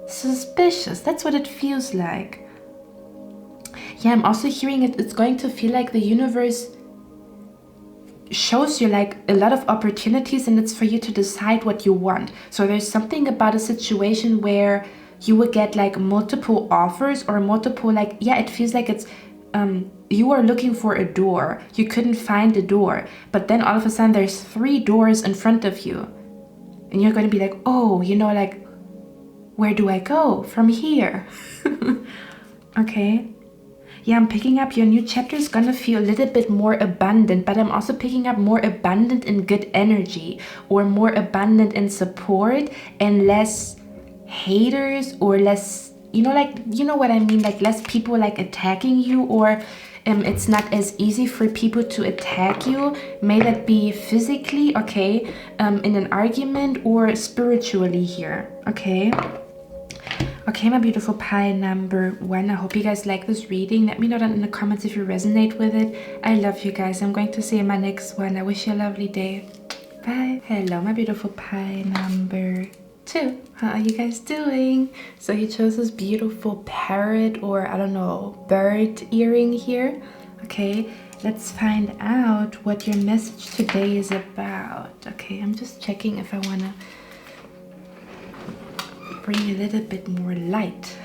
Suspicious. That's what it feels like. Yeah, I'm also hearing it's going to feel like the universe shows you like a lot of opportunities, and it's for you to decide what you want. So there's something about a situation where you will get like multiple offers or multiple, like, yeah, it feels like it's you are looking for a door, you couldn't find a door, but then all of a sudden there's 3 doors in front of you, and you're going to be like, oh, you know, like, where do I go from here? Okay. Yeah, I'm picking up your new chapter is gonna feel a little bit more abundant, but I'm also picking up more abundant in good energy, or more abundant in support, and less haters, or less, you know, like, you know what I mean, like less people like attacking you, or it's not as easy for people to attack you. May that be physically, okay, in an argument, or spiritually here, okay? Okay, my beautiful pile number 1. I hope you guys like this reading. Let me know down in the comments if you resonate with it. I love you guys. I'm going to see you in my next one. I wish you a lovely day. Bye. Hello, my beautiful pile number 2. How are you guys doing? So he chose this beautiful parrot, or I don't know, bird earring here. Okay, let's find out what your message today is about. Okay, I'm just checking if I want to bring a little bit more light.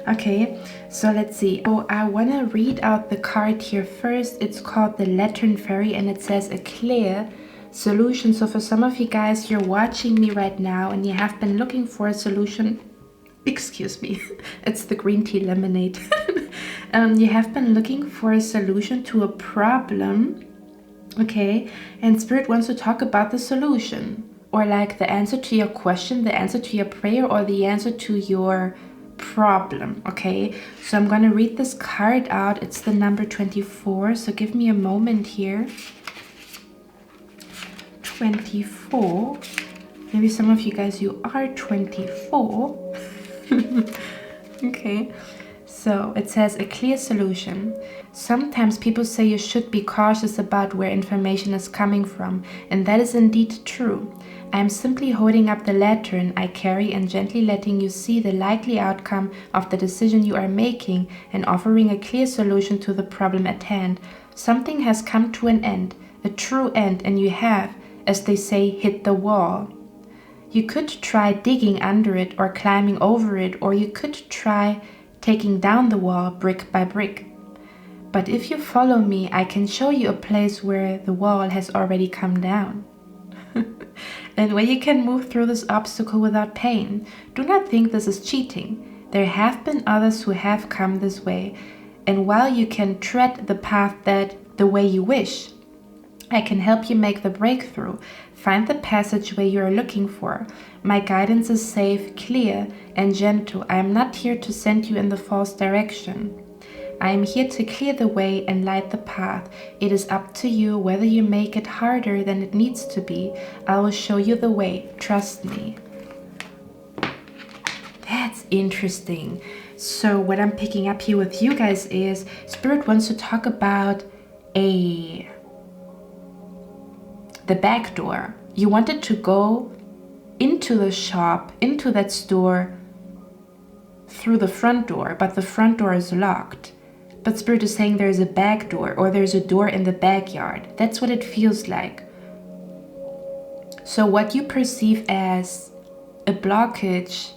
Okay, so let's see. Oh, I want to read out the card here first. It's called the Lantern Fairy, and it says a clear solution. So for some of you guys, you're watching me right now and you have been looking for a solution. Excuse me, it's the green tea lemonade. You have been looking for a solution to a problem, okay, and Spirit wants to talk about the solution, or like the answer to your question, the answer to your prayer, or the answer to your problem. Okay, so I'm gonna read this card out. It's the number 24, so give me a moment here. 24. Maybe some of you guys, you are 24. Okay, so it says a clear solution. Sometimes people say you should be cautious about where information is coming from, and that is indeed true. I am simply holding up the lantern I carry and gently letting you see the likely outcome of the decision you are making and offering a clear solution to the problem at hand. Something has come to an end, a true end, and you have, as they say, hit the wall. You could try digging under it or climbing over it, or you could try taking down the wall brick by brick. But if you follow me, I can show you a place where the wall has already come down. And where you can move through this obstacle without pain. Do not think this is cheating. There have been others who have come this way, and while you can tread the path the way you wish, I can help you make the breakthrough, find the passageway you are looking for. My guidance is safe, clear, and gentle. I am not here to send you in the false direction. I am here to clear the way and light the path. It is up to you whether you make it harder than it needs to be. I will show you the way. Trust me. That's interesting. So what I'm picking up here with you guys is Spirit wants to talk about the back door. You wanted to go into the shop, into that store through the front door, but the front door is locked. But Spirit is saying there's a back door, or there's a door in the backyard. That's what it feels like. So what you perceive as a blockage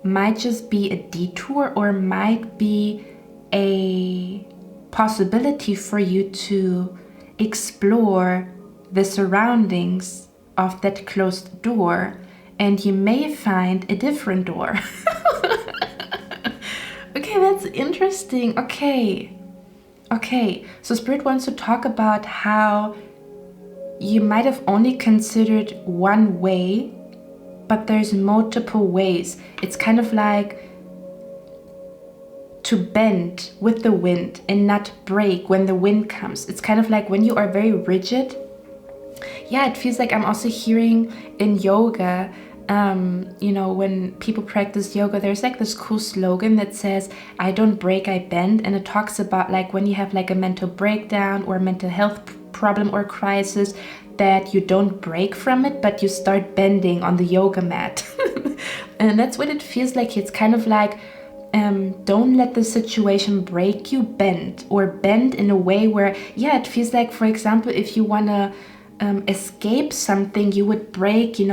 might just be a detour, or might be a possibility for you to explore the surroundings of that closed door, and you may find a different door. Okay, that's interesting. Okay, so Spirit wants to talk about how you might have only considered one way, but there's multiple ways. It's kind of like to bend with the wind and not break when the wind comes. It's kind of like when you are very rigid. Yeah, it feels like I'm also hearing in yoga, when people practice yoga, there's like this cool slogan that says, I don't break, I bend. And it talks about like when you have like a mental breakdown or a mental health problem or crisis, that you don't break from it, but you start bending on the yoga mat. And that's what it feels like. It's kind of like, don't let the situation break you, bend, or bend in a way where, yeah, it feels like, for example, if you want to escape something, you would break, you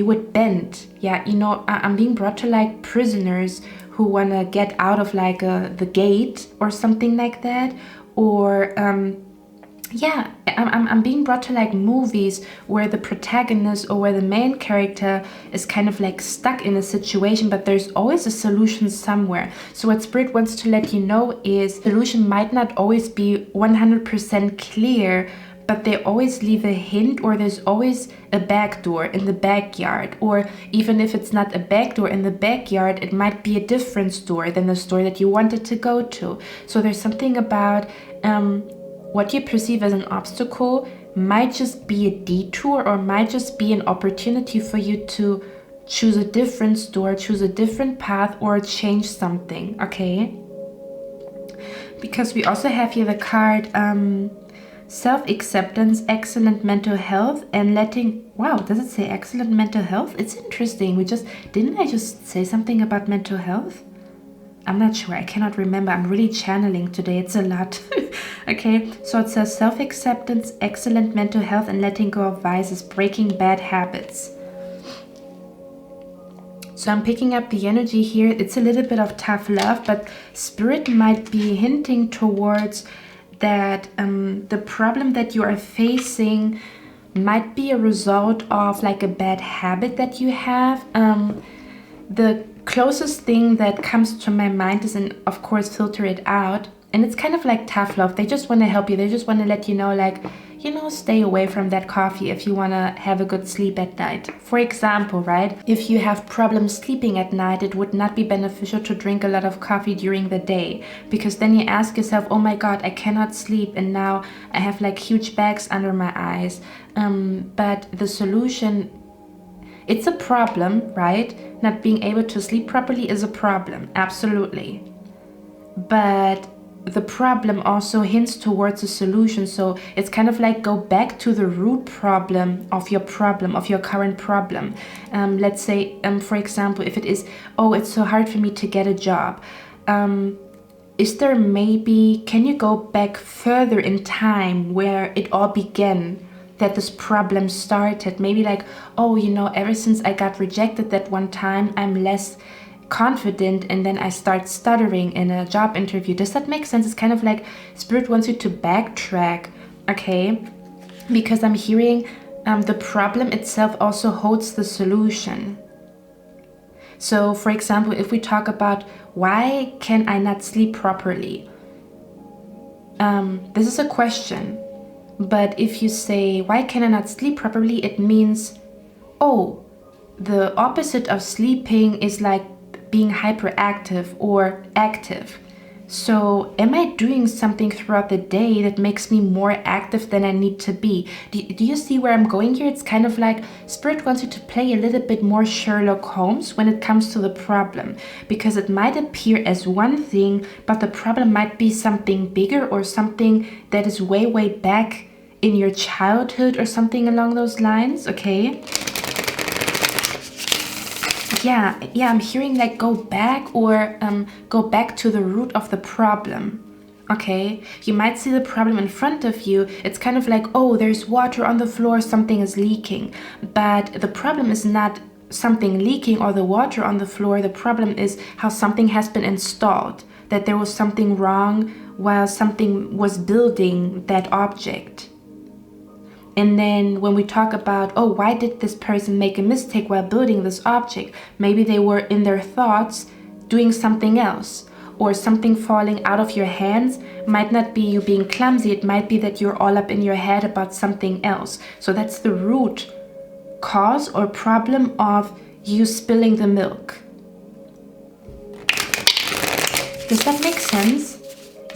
would bend. Yeah, I'm being brought to like prisoners who want to get out of like the gate or something like that. Or I'm being brought to like movies where the protagonist or where the main character is kind of like stuck in a situation, but there's always a solution somewhere. So what Spirit wants to let you know is solution might not always be 100% clear, but they always leave a hint, or there's always a back door in the backyard. Or even if it's not a back door in the backyard, it might be a different store than the store that you wanted to go to. So there's something about what you perceive as an obstacle might just be a detour, or might just be an opportunity for you to choose a different store, choose a different path, or change something, okay? Because we also have here the card self-acceptance, excellent mental health, and letting... Wow, does it say excellent mental health? It's interesting. Didn't I just say something about mental health? I'm not sure. I cannot remember. I'm really channeling today. It's a lot. Okay, so it says self-acceptance, excellent mental health, and letting go of vices, breaking bad habits. So I'm picking up the energy here. It's a little bit of tough love, but Spirit might be hinting towards that the problem that you are facing might be a result of like a bad habit that you have. The closest thing that comes to my mind is, and of course filter it out, and it's kind of like tough love. They just want to help you. They just want to let you know, like, stay away from that coffee if you want to have a good sleep at night. For example, right, if you have problems sleeping at night, it would not be beneficial to drink a lot of coffee during the day, because then you ask yourself, oh my god, I cannot sleep and now I have like huge bags under my eyes. But the solution, it's a problem, right? Not being able to sleep properly is a problem, absolutely. But the problem also hints towards a solution. So it's kind of like go back to the root problem, of your current problem. Let's say, for example, if it is, oh, it's so hard for me to get a job. Is there maybe, can you go back further in time where it all began, that this problem started? Maybe like, oh, ever since I got rejected that one time, I'm less confident, and then I start stuttering in a job interview. Does that make sense? It's kind of like Spirit wants you to backtrack, okay? Because I'm hearing the problem itself also holds the solution. So, for example, if we talk about why can I not sleep properly? This is a question. But if you say, why can I not sleep properly? It means, oh, the opposite of sleeping is like being hyperactive or active. So am I doing something throughout the day that makes me more active than I need to be? Do you see where I'm going here? It's kind of like Spirit wants you to play a little bit more Sherlock Holmes when it comes to the problem, because it might appear as one thing, but the problem might be something bigger or something that is way, way back in your childhood or something along those lines, okay? Yeah, I'm hearing like go back, or go back to the root of the problem, okay? You might see the problem in front of you. It's kind of like, oh, there's water on the floor, something is leaking. But the problem is not something leaking or the water on the floor. The problem is how something has been installed, that there was something wrong while something was building that object. And then when we talk about, oh, why did this person make a mistake while building this object? Maybe they were in their thoughts doing something else, or something falling out of your hands might not be you being clumsy. It might be that you're all up in your head about something else. So that's the root cause or problem of you spilling the milk. Does that make sense?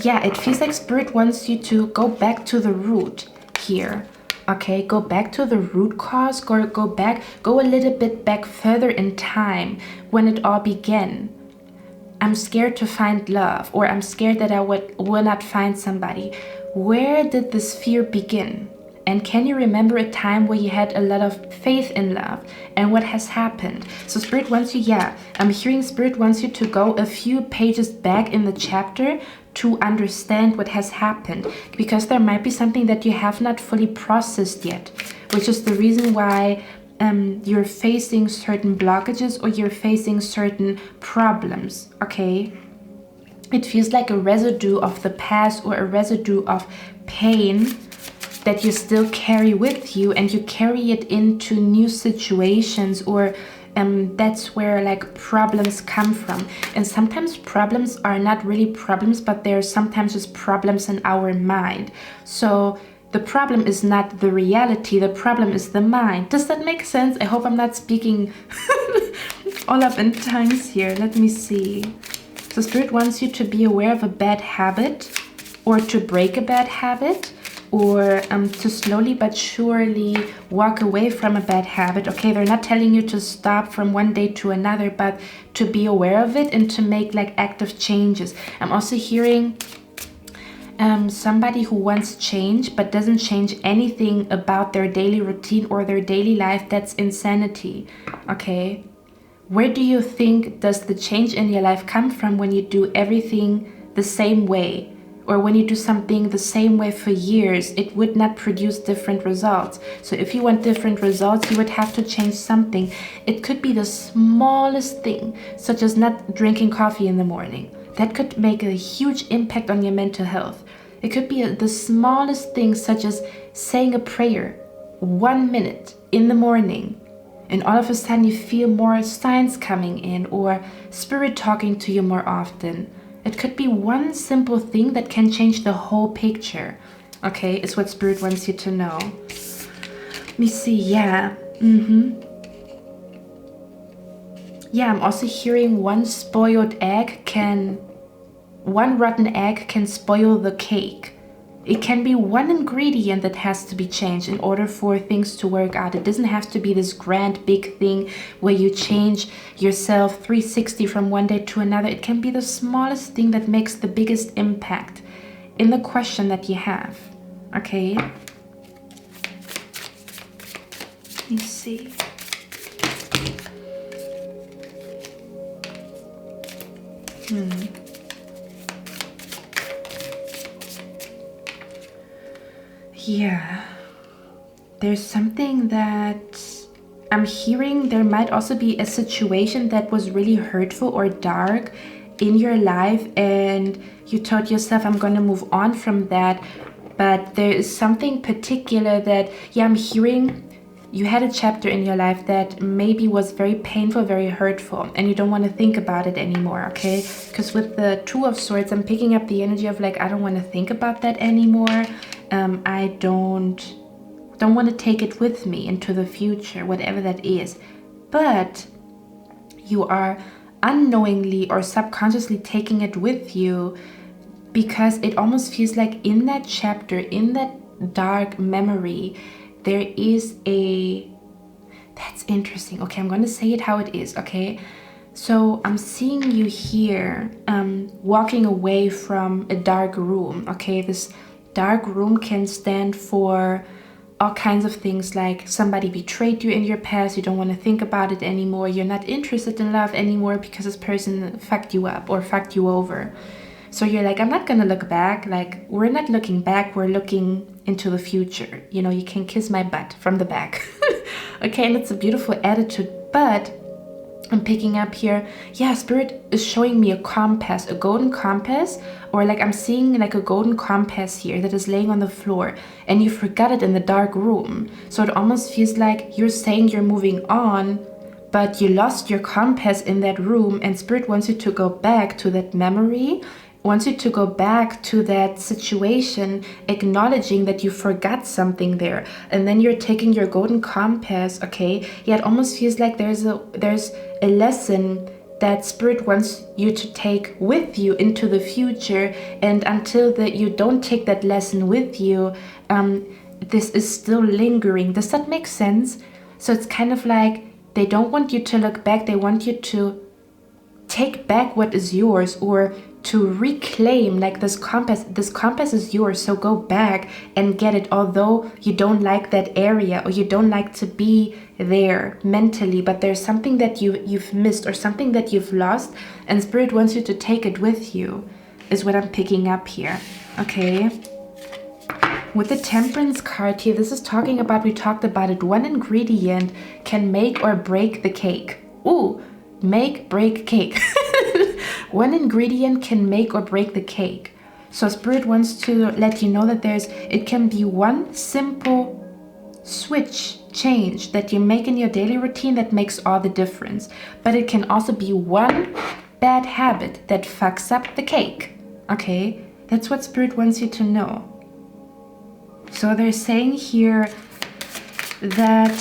Yeah, it feels like Spirit wants you to go back to the root here. Okay, go back to the root cause, go a little bit back further in time when it all began. I'm scared to find love, or I'm scared that I will not find somebody. Where did this fear begin? And can you remember a time where you had a lot of faith in love, and what has happened? So Spirit wants you, I'm hearing Spirit wants you to go a few pages back in the chapter to understand what has happened, because there might be something that you have not fully processed yet, which is the reason why you're facing certain blockages, or you're facing certain problems, okay? It feels like a residue of the past, or a residue of pain that you still carry with you, and you carry it into new situations, or that's where like problems come from. And sometimes problems are not really problems, but they're sometimes just problems in our mind. So the problem is not the reality, the problem is the mind. Does that make sense? I hope I'm not speaking all up in tongues here. Let me see. So Spirit wants you to be aware of a bad habit, or to break a bad habit, or to slowly but surely walk away from a bad habit. Okay, they're not telling you to stop from one day to another, but to be aware of it and to make like active changes. I'm also hearing somebody who wants change but doesn't change anything about their daily routine or their daily life. That's insanity, okay? Where do you think does the change in your life come from when you do everything the same way? Or when you do something the same way for years, it would not produce different results. So if you want different results, you would have to change something. It could be the smallest thing, such as not drinking coffee in the morning. That could make a huge impact on your mental health. It could be the smallest thing, such as saying a prayer 1 minute in the morning, and all of a sudden you feel more signs coming in, or Spirit talking to you more often. It could be one simple thing that can change the whole picture. okay, is what Spirit wants you to know. Let me see, yeah. Yeah, I'm also hearing one rotten egg can spoil the cake. It can be one ingredient that has to be changed in order for things to work out. It doesn't have to be this grand big thing where you change yourself 360 from one day to another. It can be the smallest thing that makes the biggest impact in the question that you have. Okay? Let me see. Yeah, there's something that I'm hearing. There might also be a situation that was really hurtful or dark in your life, and you told yourself, I'm going to move on from that. But there is something particular that, yeah, I'm hearing you had a chapter in your life that maybe was very painful, very hurtful, and you don't want to think about it anymore, okay? Because with the Two of Swords, I'm picking up the energy of like, I don't want to think about that anymore. I don't want to take it with me into the future, whatever that is. But you are unknowingly or subconsciously taking it with you, because it almost feels like in that chapter, in that dark memory, there is that's interesting. Okay, I'm going to say it how it is, okay? So I'm seeing you here walking away from a dark room, okay? This dark room can stand for all kinds of things, like somebody betrayed you in your past, you don't want to think about it anymore, you're not interested in love anymore because this person fucked you up or fucked you over. So you're like, I'm not gonna look back. Like, we're not looking back, we're looking into the future. You know, you can kiss my butt from the back. Okay, and it's a beautiful attitude, but I'm picking up here, yeah, Spirit is showing me a compass, a golden compass, or like I'm seeing like a golden compass here that is laying on the floor, and you forgot it in the dark room. So it almost feels like you're saying you're moving on, but you lost your compass in that room, and Spirit wants you to go back to that memory, wants you to go back to that situation, acknowledging that you forgot something there. And then you're taking your golden compass, okay? Yeah, it almost feels like there's a lesson that Spirit wants you to take with you into the future. And until that you don't take that lesson with you, this is still lingering. Does that make sense? So it's kind of like they don't want you to look back. They want you to take back what is yours, or to reclaim, like this compass is yours, so go back and get it, although you don't like that area or you don't like to be there mentally, but there's something that you've missed or something that you've lost, and Spirit wants you to take it with you, is what I'm picking up here. Okay, with the Temperance card here, this is talking about, we talked about it, one ingredient can make or break the cake. Ooh, make, break, cake. One ingredient can make or break the cake. So Spirit wants to let you know that it can be one simple switch change that you make in your daily routine that makes all the difference. But it can also be one bad habit that fucks up the cake. Okay, that's what Spirit wants you to know. So they're saying here that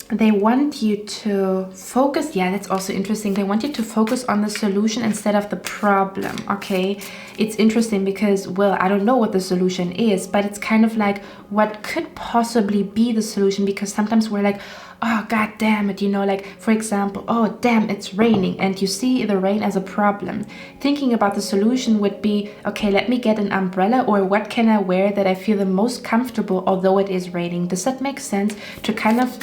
they want you to focus, yeah, that's also interesting. They want you to focus on the solution instead of the problem, okay? It's interesting because, well, I don't know what the solution is, but it's kind of like what could possibly be the solution, because sometimes we're like, oh, god damn it, you know, like, for example, oh, damn, it's raining, and you see the rain as a problem. Thinking about the solution would be, okay, let me get an umbrella, or what can I wear that I feel the most comfortable although it is raining? Does that make sense? To kind of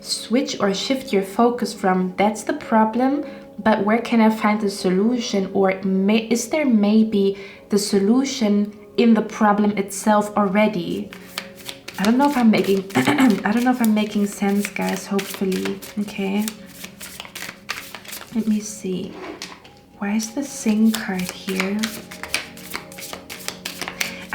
switch or shift your focus from that's the problem, but where can I find the solution? Or is there maybe the solution in the problem itself already? I don't know if I'm making I don't know if I'm making sense, guys, hopefully. Okay, let me see, why is the Sing card here?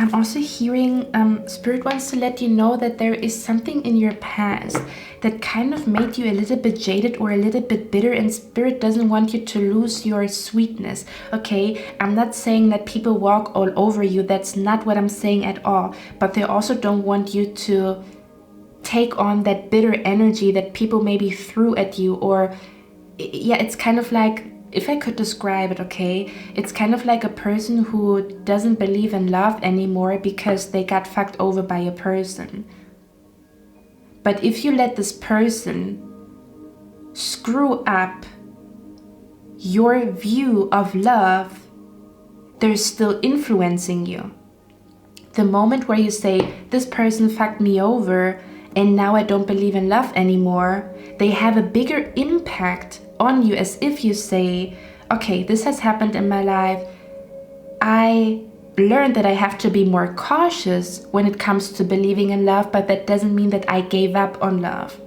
I'm also hearing Spirit wants to let you know that there is something in your past that kind of made you a little bit jaded or a little bit bitter, and Spirit doesn't want you to lose your sweetness, okay? I'm not saying that people walk all over you. That's not what I'm saying at all. But they also don't want you to take on that bitter energy that people maybe threw at you. Or, yeah, it's kind of like, if I could describe it, okay, it's kind of like a person who doesn't believe in love anymore because they got fucked over by a person. But if you let this person screw up your view of love, they're still influencing you. The moment where you say, this person fucked me over and now I don't believe in love anymore, they have a bigger impact on you, as if you say, okay, this has happened in my life. I learned that I have to be more cautious when it comes to believing in love, but that doesn't mean that I gave up on love.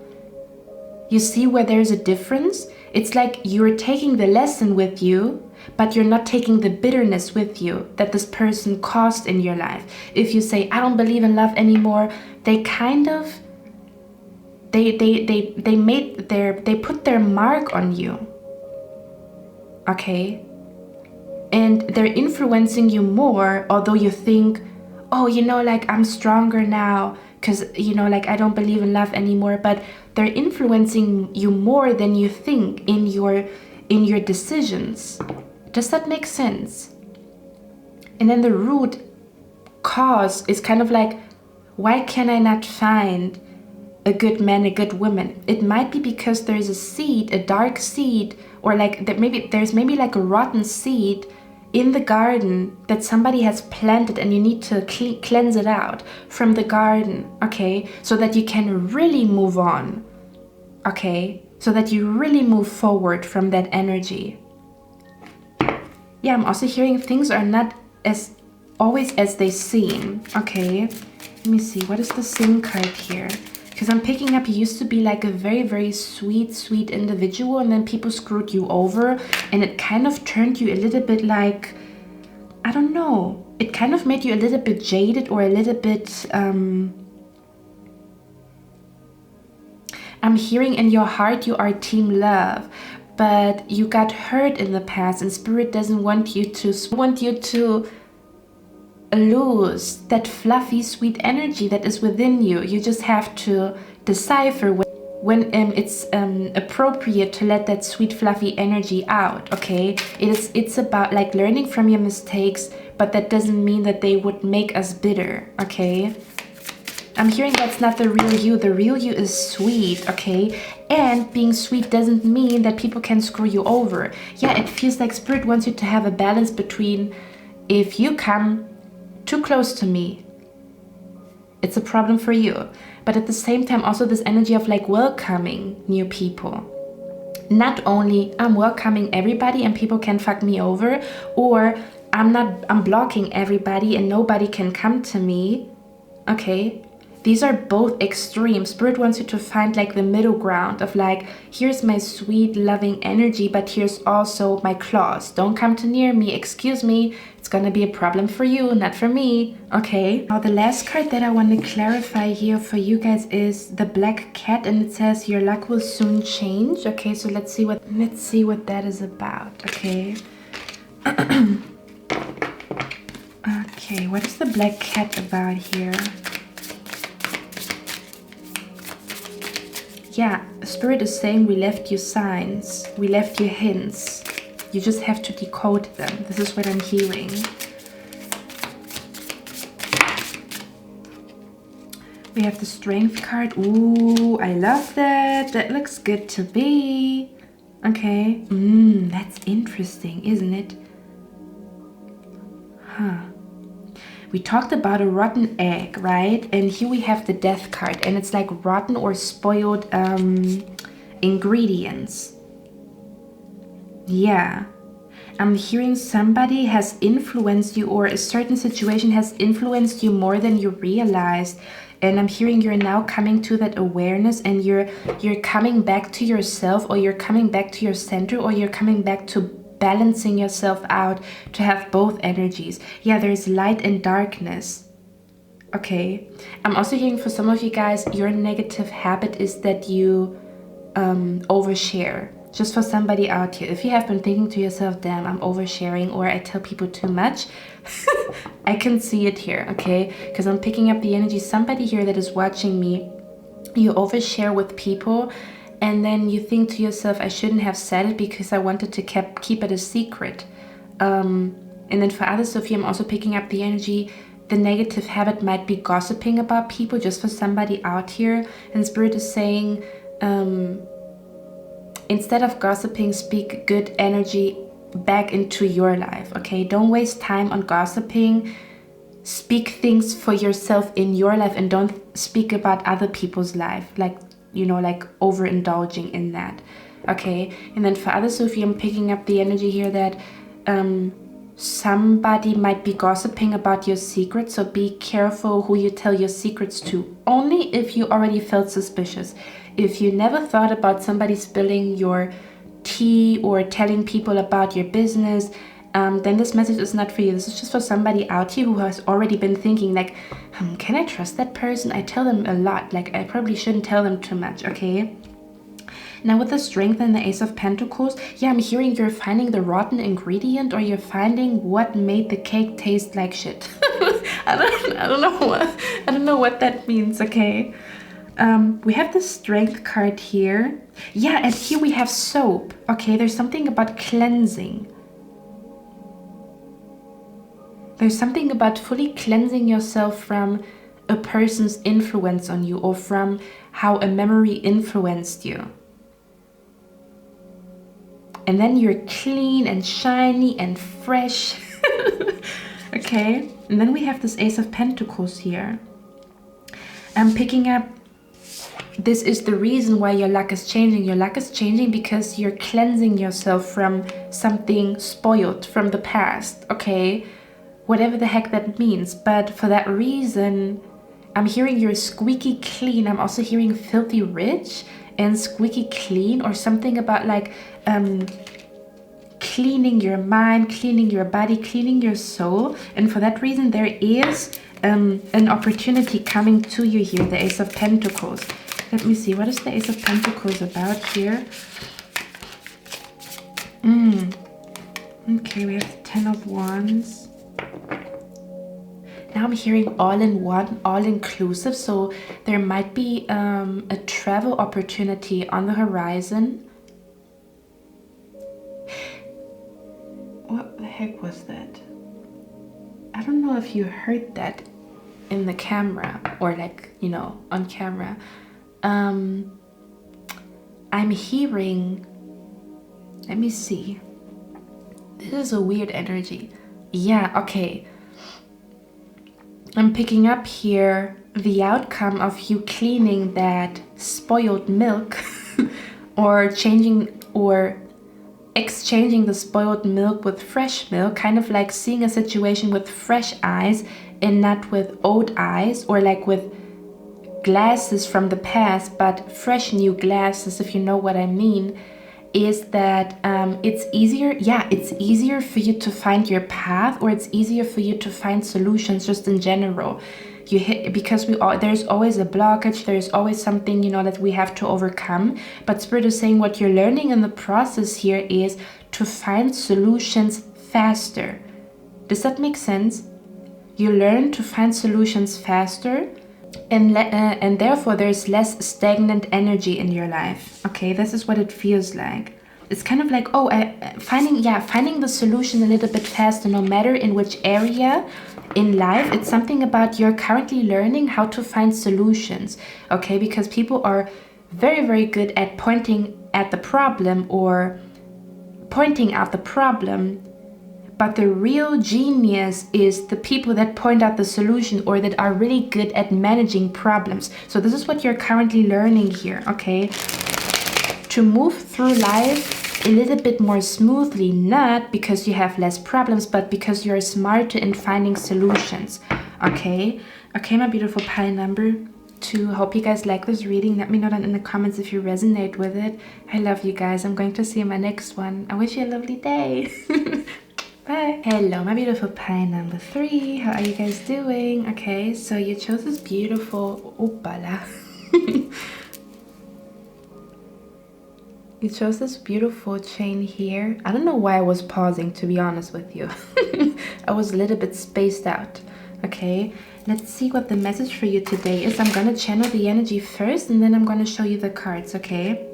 You see where there's a difference? It's like you're taking the lesson with you, but you're not taking the bitterness with you that this person caused in your life. If you say, I don't believe in love anymore, they kind of they put their mark on you, okay? And they're influencing you more, although you think, oh, you know, like I'm stronger now because, you know, like I don't believe in love anymore. But they're influencing you more than you think in your decisions. Does that make sense? And then the root cause is kind of like, why can I not find a good man, a good woman? It might be because there's a seed, a dark seed, or like there's maybe like a rotten seed in the garden that somebody has planted, and you need to cleanse it out from the garden, okay? So that you can really move on, okay? So that you really move forward from that energy. Yeah, I'm also hearing things are not as always as they seem, okay? Let me see, what is the Sing card here? Because I'm picking up, you used to be like a very, very sweet individual, and then people screwed you over, and it kind of turned you a little bit like, I don't know, it kind of made you a little bit jaded or a little bit, I'm hearing in your heart you are team love, but you got hurt in the past, and Spirit doesn't want you to lose that fluffy, sweet energy that is within you. You just have to decipher when it's appropriate to let that sweet, fluffy energy out, okay? It's about like learning from your mistakes, but that doesn't mean that they would make us bitter, okay? I'm hearing that's not the real you. The real you is sweet, okay? And being sweet doesn't mean that people can screw you over. Yeah, it feels like Spirit wants you to have a balance between, if you come too close to me, it's a problem for you. But at the same time, also this energy of like welcoming new people. Not only I'm welcoming everybody and people can fuck me over, or I'm blocking everybody and nobody can come to me, okay? These are both extremes. Spirit wants you to find like the middle ground of like, here's my sweet, loving energy, but here's also my claws. Don't come too near me, excuse me. It's gonna be a problem for you, not for me, okay? Now the last card that I want to clarify here for you guys is the Black Cat, and it says your luck will soon change. Okay, so let's see what that is about, okay? Okay, what is the Black Cat about here? Yeah, Spirit is saying we left you signs, we left you hints. You just have to decode them. This is what I'm hearing. We have the Strength card. Ooh, I love that. That looks good to me. Okay. That's interesting, isn't it? Huh. We talked about a rotten egg, right? And here we have the Death card, and it's like rotten or spoiled ingredients. Yeah. I'm hearing somebody has influenced you, or a certain situation has influenced you more than you realized. And I'm hearing you're now coming to that awareness, and you're coming back to yourself, or you're coming back to your center, or you're coming back to balancing yourself out to have both energies. Yeah, there's light and darkness. Okay. I'm also hearing for some of you guys, your negative habit is that you overshare. Just for somebody out here, if you have been thinking to yourself, damn, I'm oversharing, or I tell people too much, I can see it here, okay? Because I'm picking up the energy. Somebody here that is watching me, you overshare with people, and then you think to yourself, I shouldn't have said it because I wanted to keep it a secret. And then for others of you, I'm also picking up the energy. The negative habit might be gossiping about people, just for somebody out here. And Spirit is saying, instead of gossiping, speak good energy back into your life, okay? Don't waste time on gossiping. Speak things for yourself in your life, and don't speak about other people's life, like, you know, like overindulging in that, okay? And then for others of you, I'm picking up the energy here that somebody might be gossiping about your secrets, so be careful who you tell your secrets to. Only if you already felt suspicious. If you never thought about somebody spilling your tea or telling people about your business, then this message is not for you. This is just for somebody out here who has already been thinking like, can I trust that person? I tell them a lot, like I probably shouldn't tell them too much, okay? Now with the Strength and the Ace of Pentacles, yeah, I'm hearing you're finding the rotten ingredient, or you're finding what made the cake taste like shit. I don't know what that means, okay? We have the Strength card here. Yeah, and here we have soap. Okay, there's something about cleansing. There's something about fully cleansing yourself from a person's influence on you, or from how a memory influenced you. And then you're clean and shiny and fresh. Okay, and then we have this Ace of Pentacles here. I'm picking up, this is the reason why your luck is changing. Your luck is changing because you're cleansing yourself from something spoiled from the past, okay? Whatever the heck that means. But for that reason, I'm hearing you're squeaky clean. I'm also hearing filthy rich and squeaky clean, or something about like cleaning your mind, cleaning your body, cleaning your soul. And for that reason, there is an opportunity coming to you here, the Ace of Pentacles. Let me see, what is the Ace of Pentacles about here? Okay, we have the Ten of Wands. Now I'm hearing all-in-one, all-inclusive. So there might be a travel opportunity on the horizon. What the heck was that? I don't know if you heard that in the camera, or like, you know, on camera. I'm hearing, let me see. This is a weird energy. Yeah, okay. I'm picking up here the outcome of you cleaning that spoiled milk or changing or exchanging the spoiled milk with fresh milk, kind of like seeing a situation with fresh eyes and not with old eyes, or like with glasses from the past, but fresh new glasses, if you know what I mean. Is that it's easier for you to find your path, or it's easier for you to find solutions just in general. Because there's always a blockage, there's always something, you know, that we have to overcome. But Spirit is saying what you're learning in the process here is to find solutions faster. Does that make sense? You learn to find solutions faster, and therefore there's less stagnant energy in your life. Okay, this is what it feels like. It's kind of like, finding the solution a little bit faster, no matter in which area in life. It's something about you're currently learning how to find solutions, okay? Because people are very, very good at pointing at the problem or pointing out the problem. But the real genius is the people that point out the solution, or that are really good at managing problems. So this is what you're currently learning here, okay? To move through life a little bit more smoothly, not because you have less problems, but because you're smarter in finding solutions, okay? Okay, my beautiful pile number 2. Hope you guys like this reading. Let me know down in the comments if you resonate with it. I love you guys. I'm going to see you in my next one. I wish you a lovely day. Bye. Hello, my beautiful pie number 3. How are you guys doing? Okay, so you chose this beautiful... Opala. You chose this beautiful chain here. I don't know why I was pausing, to be honest with you. I was a little bit spaced out. Okay, let's see what the message for you today is. I'm gonna channel the energy first and then I'm gonna show you the cards, okay?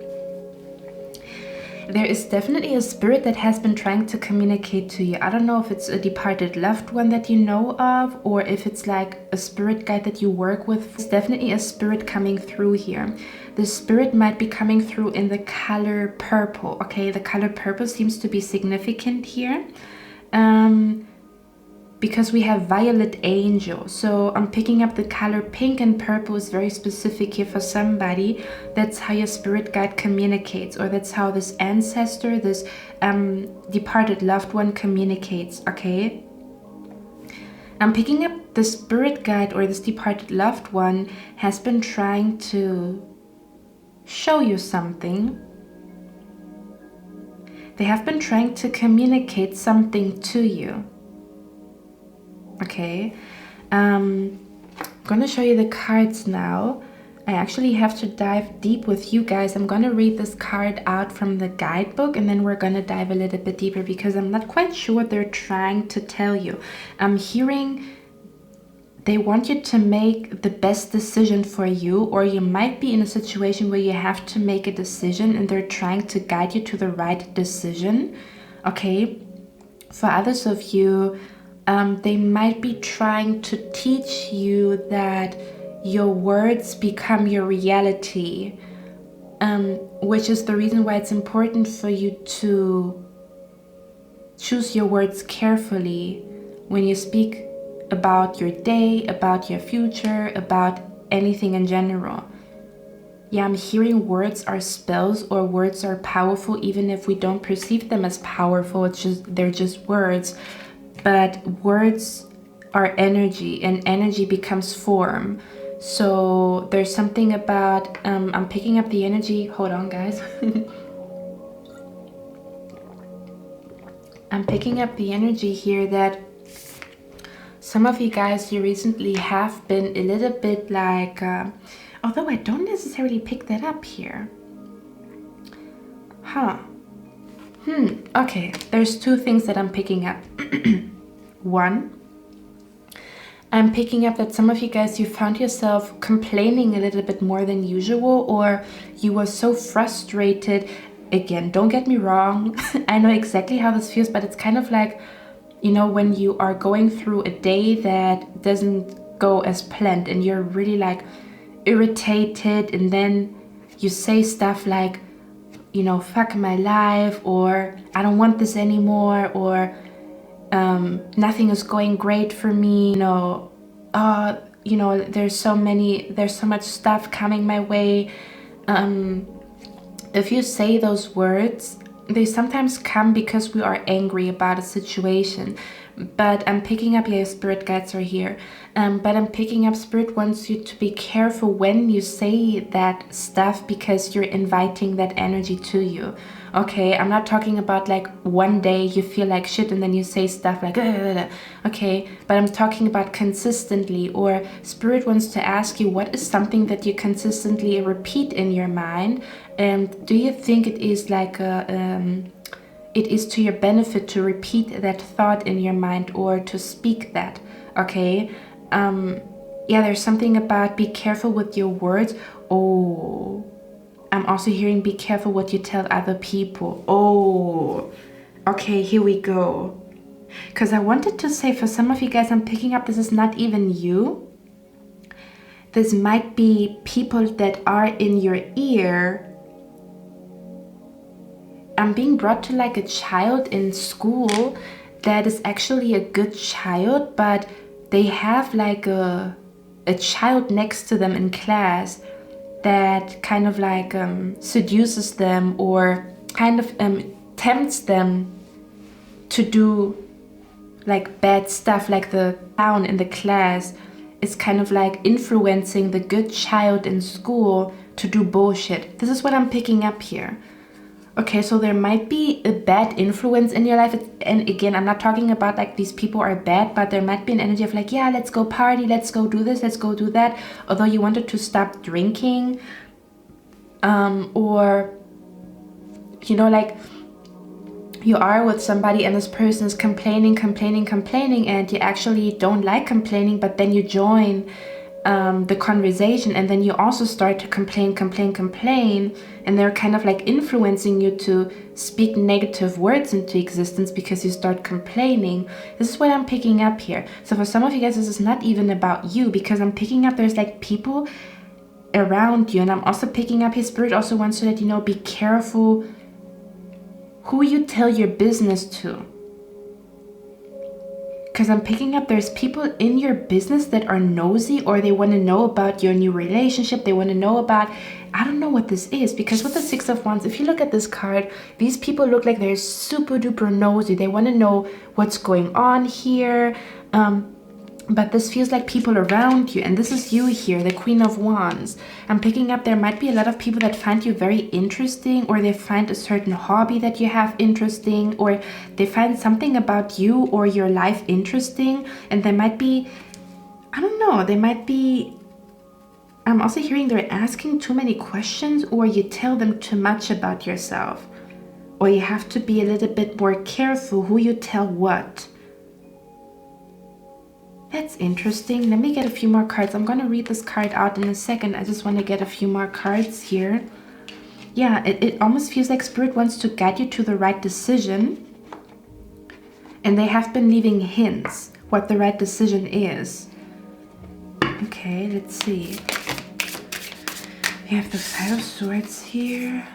There is definitely a spirit that has been trying to communicate to you. I don't know if it's a departed loved one that you know of or if it's like a spirit guide that you work with. It's definitely a spirit coming through here. The spirit might be coming through in the color purple, okay? The color purple seems to be significant here. Because we have violet angel, so I'm picking up the color pink, and purple is very specific here for somebody. That's how your spirit guide communicates, or that's how this ancestor, this departed loved one communicates, okay? I'm picking up the spirit guide, or this departed loved one has been trying to show you something. They have been trying to communicate something to you. Okay, I'm gonna show you the cards now. I actually have to dive deep with you guys. I'm gonna read this card out from the guidebook and then we're gonna dive a little bit deeper because I'm not quite sure what they're trying to tell you. I'm hearing they want you to make the best decision for you, or you might be in a situation where you have to make a decision and they're trying to guide you to the right decision. Okay, for others of you, they might be trying to teach you that your words become your reality, which is the reason why it's important for you to choose your words carefully when you speak about your day, about your future, about anything in general. Yeah, I'm hearing words are spells, or words are powerful even if we don't perceive them as powerful. It's just, they're just words. But words are energy, and energy becomes form. So there's something about, I'm picking up the energy. Hold on, guys. I'm picking up the energy here that some of you guys, you recently have been a little bit like, although I don't necessarily pick that up here. Okay, there's two things that I'm picking up. One, I'm picking up that some of you guys, you found yourself complaining a little bit more than usual, or you were so frustrated. Again, don't get me wrong. I know exactly how this feels, but it's kind of like, you know, when you are going through a day that doesn't go as planned and you're really like irritated, and then you say stuff like, you know, fuck my life, or I don't want this anymore, or nothing is going great for me, you know, there's so much stuff coming my way. If you say those words, they sometimes come because we are angry about a situation. But I'm picking up, yeah, spirit guides are here. But I'm picking up, spirit wants you to be careful when you say that stuff, because you're inviting that energy to you. Okay, I'm not talking about like one day you feel like shit and then you say stuff like, okay, but I'm talking about consistently, or spirit wants to ask you, what is something that you consistently repeat in your mind? And do you think it is like it is to your benefit to repeat that thought in your mind, or to speak that? Okay, yeah, there's something about be careful with your words. Oh, I'm also hearing be careful what you tell other people. Oh, okay, here we go. Because I wanted to say, for some of you guys, I'm picking up this is not even you. This might be people that are in your ear. I'm being brought to like a child in school that is actually a good child, but they have like a child next to them in class that kind of like seduces them, or kind of tempts them to do like bad stuff. Like the clown in the class is kind of like influencing the good child in school to do bullshit. This is what I'm picking up here. Okay, so there might be a bad influence in your life. And again, I'm not talking about like these people are bad, but there might be an energy of like, yeah, let's go party, let's go do this, let's go do that. Although you wanted to stop drinking, or, you know, like you are with somebody and this person is complaining, and you actually don't like complaining, but then you join the conversation and then you also start to complain, and they're kind of like influencing you to speak negative words into existence because you start complaining. This is what I'm picking up here. So for some of you guys, this is not even about you, because I'm picking up there's like people around you, and I'm also picking up his spirit also wants to let you know, be careful who you tell your business to. Because I'm picking up there's people in your business that are nosy, or they want to know about your new relationship. They want to know about, I don't know what this is, because with the Six of Wands, if you look at this card, these people look like they're super duper nosy. They want to know what's going on here. But this feels like people around you, and this is you here, the Queen of Wands. I'm picking up there might be a lot of people that find you very interesting, or they find a certain hobby that you have interesting, or they find something about you or your life interesting, and they might be, I don't know, they might be, I'm also hearing they're asking too many questions, or you tell them too much about yourself, or you have to be a little bit more careful who you tell what. That's interesting. Let me get a few more cards. I'm going to read this card out in a second. I just want to get a few more cards here. Yeah, it almost feels like Spirit wants to guide you to the right decision. And they have been leaving hints what the right decision is. Okay, let's see. We have the Five of Swords here.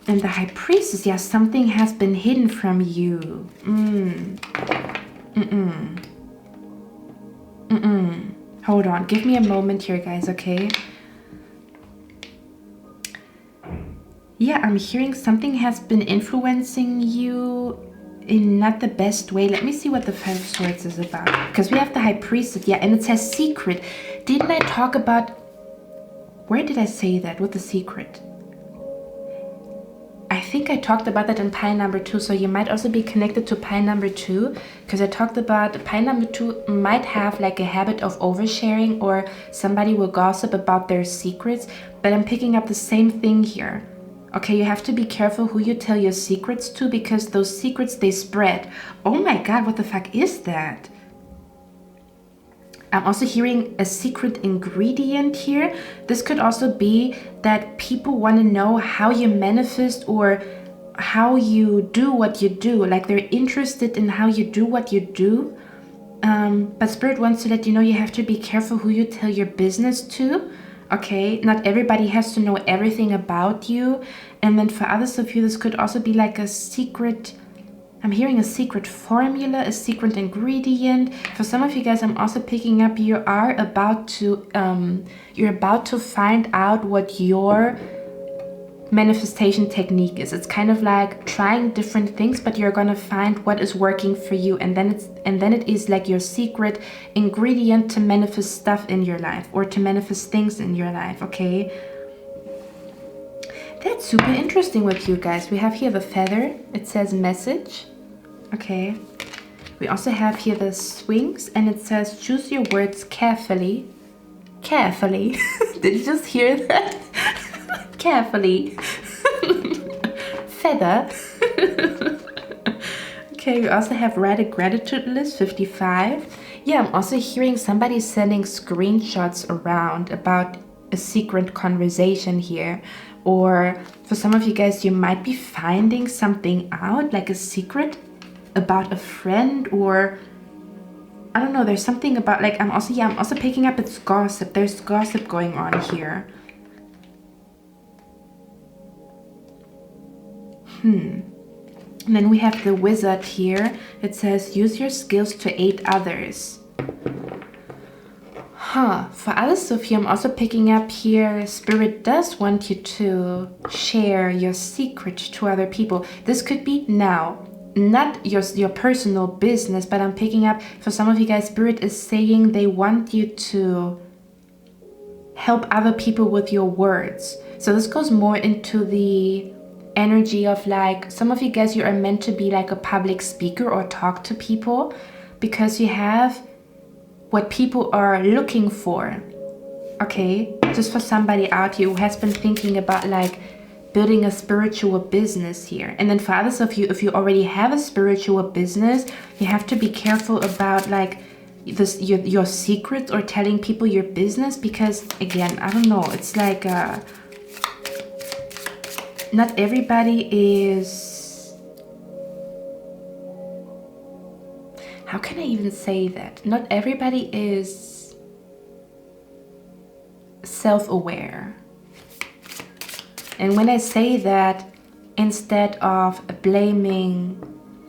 And the High Priestess. Yeah, something has been hidden from you. Hold on, give me a moment here, guys, okay? Yeah, I'm hearing something has been influencing you in not the best way. Let me see what the Five of Swords is about. Because we have the High Priestess, yeah, and it says secret. Didn't I talk about... Where did I say that with the secret? I think I talked about that in pile number 2, so you might also be connected to pile number 2, because I talked about pile number 2 might have like a habit of oversharing, or somebody will gossip about their secrets, but I'm picking up the same thing here. Okay, you have to be careful who you tell your secrets to, because those secrets, they spread. Oh my god, what the fuck is that? I'm also hearing a secret ingredient here. This could also be that people want to know how you manifest or how you do what you do. Like they're interested in how you do what you do. But Spirit wants to let you know you have to be careful who you tell your business to. Okay, not everybody has to know everything about you. And then for others of you, this could also be like a secret... I'm hearing a secret formula, a secret ingredient. For some of you guys, I'm also picking up you're about to find out what your manifestation technique is. It's kind of like trying different things, but you're gonna find what is working for you, and then it is like your secret ingredient to manifest stuff in your life, or to manifest things in your life. Okay. That's super interesting with you guys. We have here the feather. It says message. Okay. We also have here the swings, and it says choose your words carefully. Carefully. Did you just hear that? Carefully. Feather. Okay, we also have write a gratitude list, 55. Yeah, I'm also hearing somebody sending screenshots around about a secret conversation here. Or for some of you guys, you might be finding something out, like a secret about a friend, or I don't know, there's something about like I'm also picking up it's gossip. There's gossip going on here. And then we have the wizard here. It says use your skills to aid others. For others of you, I'm also picking up here, Spirit does want you to share your secret to other people. This could be now, not your personal business, but I'm picking up, for some of you guys, Spirit is saying they want you to help other people with your words. So this goes more into the energy of like, some of you guys, you are meant to be like a public speaker or talk to people because you have what people are looking for. Okay, just for somebody out here who has been thinking about like building a spiritual business here. And then for others of you, if you already have a spiritual business, you have to be careful about like this, your secrets or telling people your business, because again, I don't know, it's like not everybody is, how can I even say that? Not everybody is self-aware. And when I say that, instead of blaming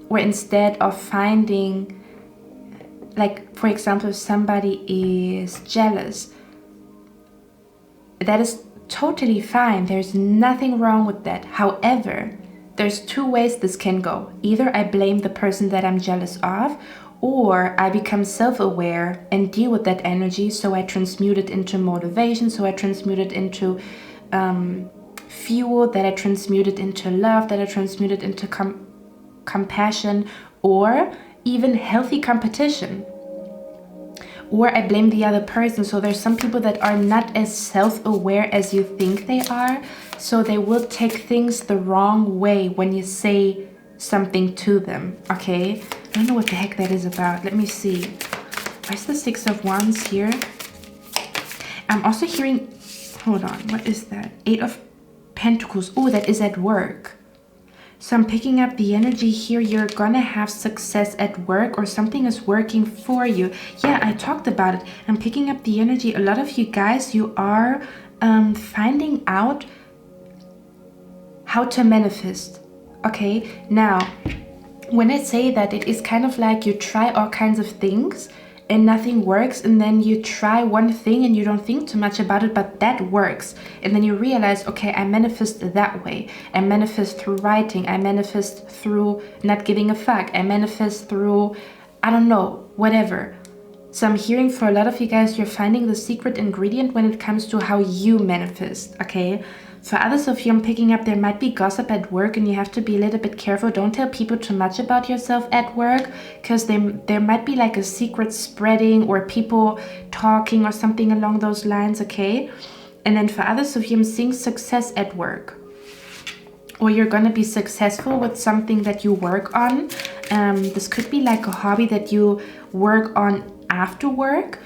or instead of finding, like for example, if somebody is jealous, that is totally fine. There's nothing wrong with that. However, there's two ways this can go. Either I blame the person that I'm jealous of, or I become self-aware and deal with that energy, so I transmute it into motivation, so I transmute it into fuel, that I transmute it into love, that I transmute it into compassion, or even healthy competition. Or I blame the other person. So there's some people that are not as self-aware as you think they are, so they will take things the wrong way when you say something to them. Okay, I don't know what the heck that is about. Let me see. Where's the Six of Wands here? I'm also hearing, hold on, what is that? Eight of Pentacles. Oh, that is at work. So I'm picking up the energy here. You're gonna have success at work, or something is working for you. Yeah, I talked about it. I'm picking up the energy. A lot of you guys, you are finding out how to manifest. Okay, now when I say that, it is kind of like you try all kinds of things and nothing works, and then you try one thing and you don't think too much about it, but that works, and then you realize, okay, I manifest that way. I manifest through writing, I manifest through not giving a fuck, I manifest through, I don't know, whatever. So I'm hearing for a lot of you guys, you're finding the secret ingredient when it comes to how you manifest. Okay, for others of you, I'm picking up there might be gossip at work, and you have to be a little bit careful. Don't tell people too much about yourself at work, because there might be like a secret spreading or people talking or something along those lines. Okay, and then for others of you, I'm seeing success at work, or you're gonna be successful with something that you work on. This could be like a hobby that you work on after work,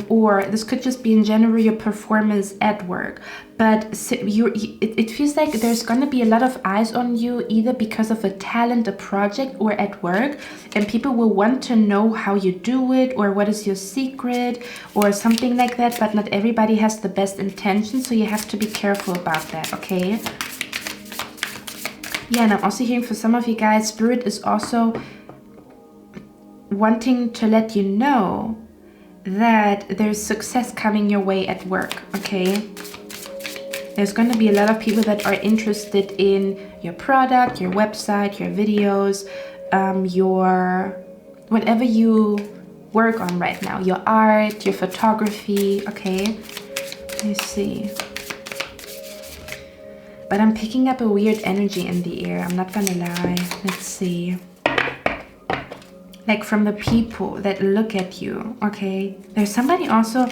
or this could just be in general your performance at work. But it feels like there's gonna be a lot of eyes on you, either because of a talent, a project, or at work, and people will want to know how you do it, or what is your secret, or something like that. But not everybody has the best intentions, so you have to be careful about that. Okay, yeah. And I'm also hearing for some of you guys, Spirit is also wanting to let you know that there's success coming your way at work. Okay, there's going to be a lot of people that are interested in your product, your website, your videos, your whatever you work on right now, your art, your photography. Okay, let me see. But I'm picking up a weird energy in the air, I'm not gonna lie. Let's see. Like from the people that look at you. Okay, there's somebody also,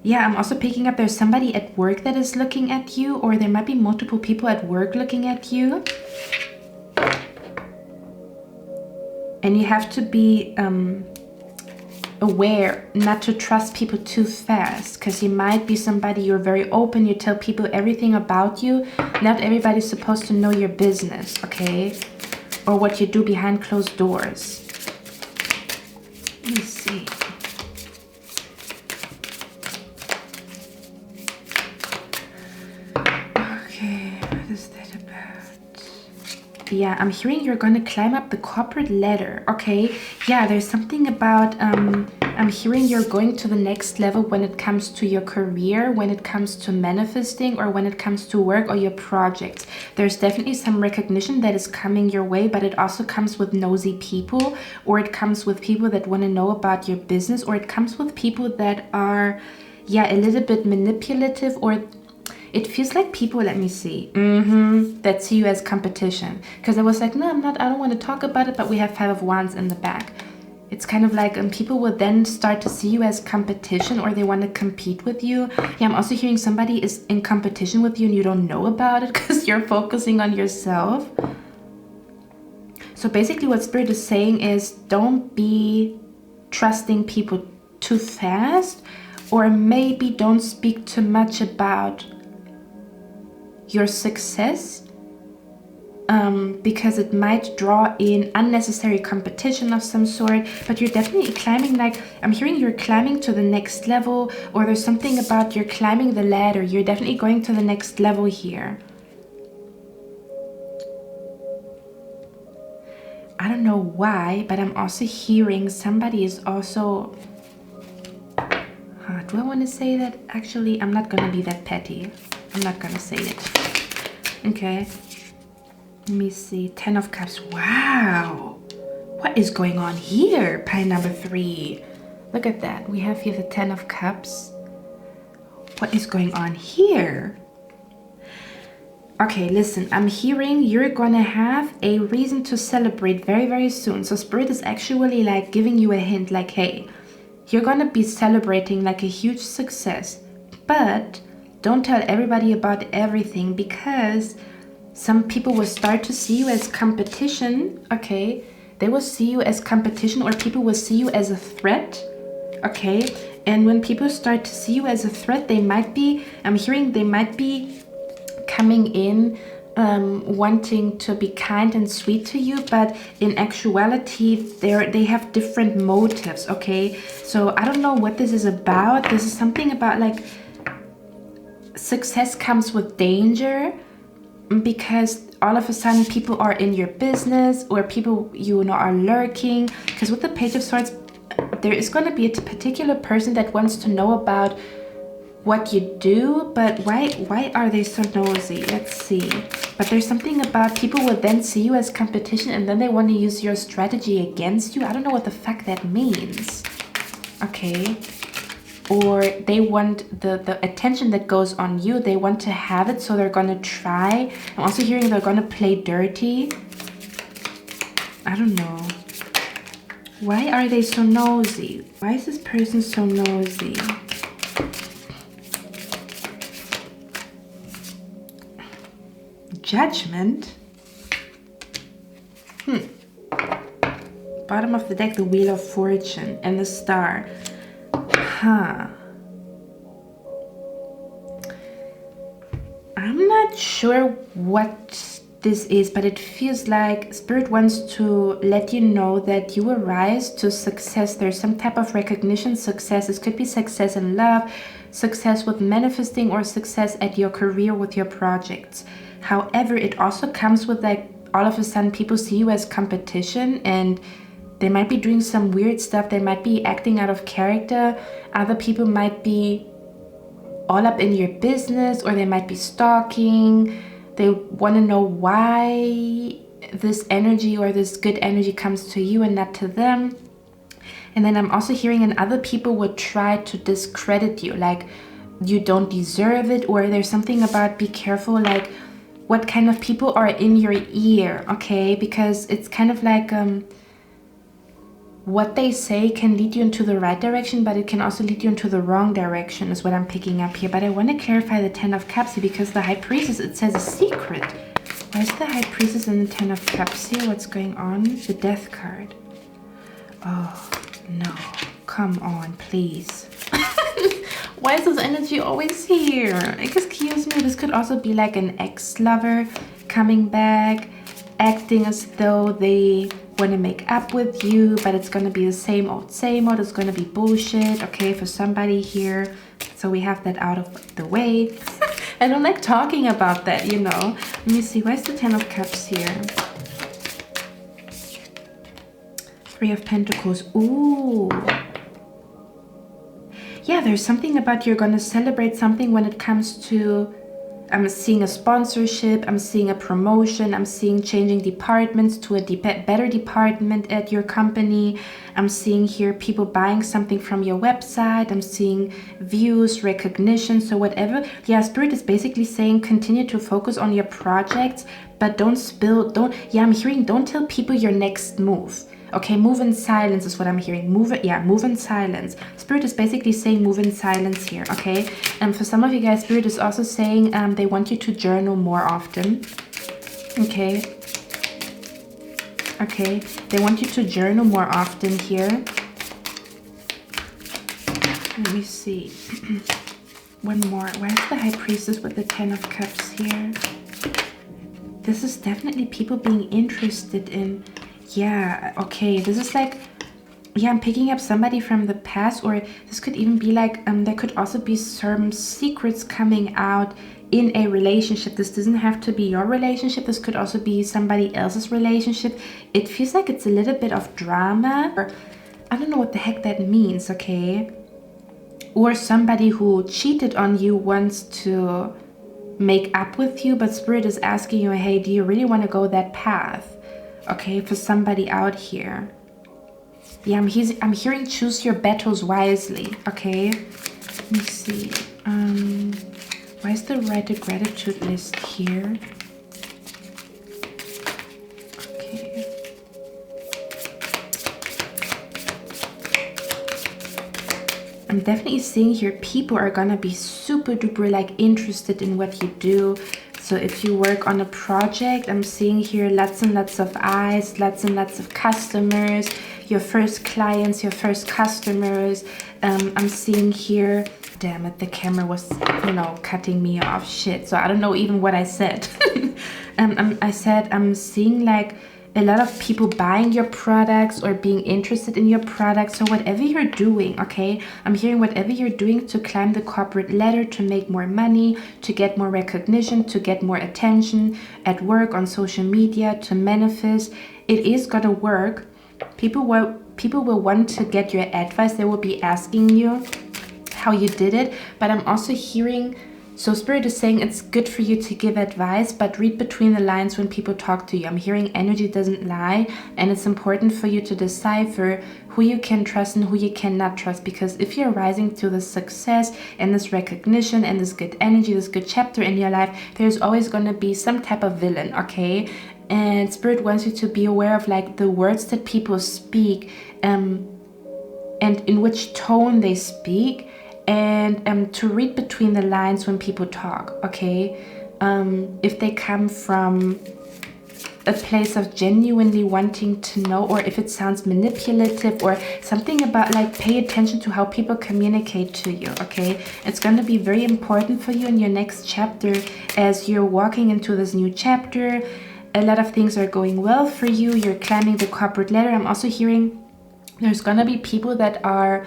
yeah, I'm also picking up there's somebody at work that is looking at you, or there might be multiple people at work looking at you. And you have to be aware not to trust people too fast, because you might be somebody, you're very open, you tell people everything about you. Not everybody's supposed to know your business, okay, or what you do behind closed doors. Let me see. Okay, what is that about? Yeah, I'm hearing you're gonna climb up the corporate ladder. Okay, yeah, there's something about I'm hearing you're going to the next level when it comes to your career, when it comes to manifesting, or when it comes to work or your projects. There's definitely some recognition that is coming your way, but it also comes with nosy people, or it comes with people that want to know about your business, or it comes with people that are, yeah, a little bit manipulative, or it feels like people, let me see, that see you as competition. Because I was like, no, I don't want to talk about it, but we have 5 of Wands in the back. It's kind of like people will then start to see you as competition, or they want to compete with you. Yeah, I'm also hearing somebody is in competition with you and you don't know about it because you're focusing on yourself. So basically what Spirit is saying is don't be trusting people too fast, or maybe don't speak too much about your success. Because it might draw in unnecessary competition of some sort, but you're definitely climbing, like I'm hearing you're climbing to the next level, or there's something about you're climbing the ladder. You're definitely going to the next level here. I don't know why, but I'm also hearing somebody is also, do I want to say that? Actually, I'm not gonna be that petty. I'm not gonna say it. Okay. Let me see. 10 of Cups. Wow. What is going on here? Pile number 3. Look at that. We have here the 10 of Cups. What is going on here? Okay, listen. I'm hearing you're gonna have a reason to celebrate very, very soon. So Spirit is actually like giving you a hint like, hey, you're gonna be celebrating like a huge success. But don't tell everybody about everything, because some people will start to see you as competition, okay? They will see you as competition, or people will see you as a threat, okay? And when people start to see you as a threat, they might be, I'm hearing they might be coming in wanting to be kind and sweet to you, but in actuality, they have different motives, okay? So I don't know what this is about. This is something about like success comes with danger, because all of a sudden people are in your business, or people are lurking. Because with the Page of Swords, there is going to be a particular person that wants to know about what you do, but why are they so nosy? Let's see. But there's something about people will then see you as competition, and then they want to use your strategy against you. I don't know what the fuck that means. Okay. Or they want the attention that goes on you, they want to have it, so they're gonna try. I'm also hearing they're gonna play dirty. I don't know. Why are they so nosy? Why is this person so nosy? Judgment? Bottom of the deck, the Wheel of Fortune and the Star. I'm not sure what this is, but it feels like Spirit wants to let you know that you will rise to success. There's some type of recognition, success. This could be success in love, success with manifesting, or success at your career with your projects. However, it also comes with like all of a sudden people see you as competition, and they might be doing some weird stuff. They might be acting out of character. Other people might be all up in your business, or they might be stalking. They want to know why this energy or this good energy comes to you and not to them. And then I'm also hearing, and other people would try to discredit you, like you don't deserve it, or there's something about be careful, like what kind of people are in your ear, okay? Because it's kind of like what they say can lead you into the right direction, but it can also lead you into the wrong direction, is what I'm picking up here. But I want to clarify the 10 of Cups here, because the High Priestess, it says a secret. Why is the High Priestess and the 10 of Cups here? What's going on? The Death card. Oh, no. Come on, please. Why is this energy always here? Excuse me, this could also be like an ex-lover coming back, acting as though they want to make up with you, but it's going to be the same old, same old. It's going to be bullshit, okay, for somebody here. So we have that out of the way. I don't like talking about that, you know. Let me see, where's the 10 of Cups here? 3 of Pentacles. Ooh. Yeah, there's something about you're going to celebrate something when it comes to I'm seeing a sponsorship, I'm seeing a promotion, I'm seeing changing departments to a better department at your company. I'm seeing here people buying something from your website. I'm seeing views, recognition, so whatever. Yeah, Spirit is basically saying continue to focus on your projects, but I'm hearing don't tell people your next move. Okay, move in silence is what I'm hearing. Move in silence. Spirit is basically saying move in silence here, okay? And for some of you guys, Spirit is also saying they want you to journal more often. Okay. Okay, they want you to journal more often here. Let me see. One more. Where's the High Priestess with the 10 of Cups here? This is definitely people being interested in... Yeah, okay, this is like, yeah, I'm picking up somebody from the past, or this could even be like, there could also be some secrets coming out in a relationship. This doesn't have to be your relationship. This could also be somebody else's relationship. It feels like it's a little bit of drama, or I don't know what the heck that means, okay? Or somebody who cheated on you wants to make up with you, but Spirit is asking you, hey, do you really want to go that path? Okay, for somebody out here. Yeah, I'm hearing choose your battles wisely. Okay, let me see. Why is the Write a Gratitude list here? Okay. I'm definitely seeing here people are gonna be super duper like interested in what you do. So if you work on a project, I'm seeing here lots and lots of eyes, lots and lots of customers, your first clients, your first customers. I'm seeing here, damn it, the camera was, cutting me off. Shit, so I don't know even what I said. I'm seeing like a lot of people buying your products or being interested in your products. So whatever you're doing, okay, I'm hearing whatever you're doing to climb the corporate ladder, to make more money, to get more recognition, to get more attention at work, on social media, to manifest, it is gonna work. People will want to get your advice. They will be asking you how you did it. But I'm also hearing, so Spirit is saying it's good for you to give advice, but read between the lines when people talk to you. I'm hearing energy doesn't lie, and it's important for you to decipher who you can trust and who you cannot trust. Because if you're rising to this success and this recognition and this good energy, this good chapter in your life, there's always going to be some type of villain, okay? And Spirit wants you to be aware of like the words that people speak, and in which tone they speak, and to read between the lines when people talk, okay? If they come from a place of genuinely wanting to know, or if it sounds manipulative, or something about like pay attention to how people communicate to you, okay? It's going to be very important for you in your next chapter as you're walking into this new chapter. A lot of things are going well for you. You're climbing the corporate ladder. I'm also hearing there's going to be people that are...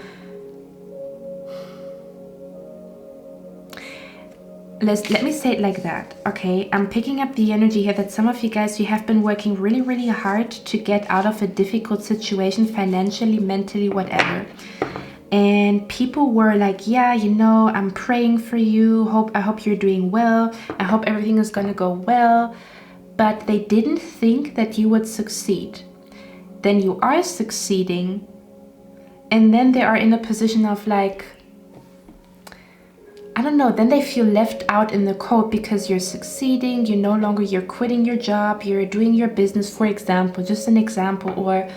Let me say it like that, okay? I'm picking up the energy here that some of you guys, you have been working really, really hard to get out of a difficult situation, financially, mentally, whatever. And people were like, yeah, I'm praying for you. I hope you're doing well. I hope everything is going to go well. But they didn't think that you would succeed. Then you are succeeding. And then they are in a position of like, I don't know, then they feel left out in the cold because you're succeeding, you're quitting your job, you're doing your business, for example, just an example, or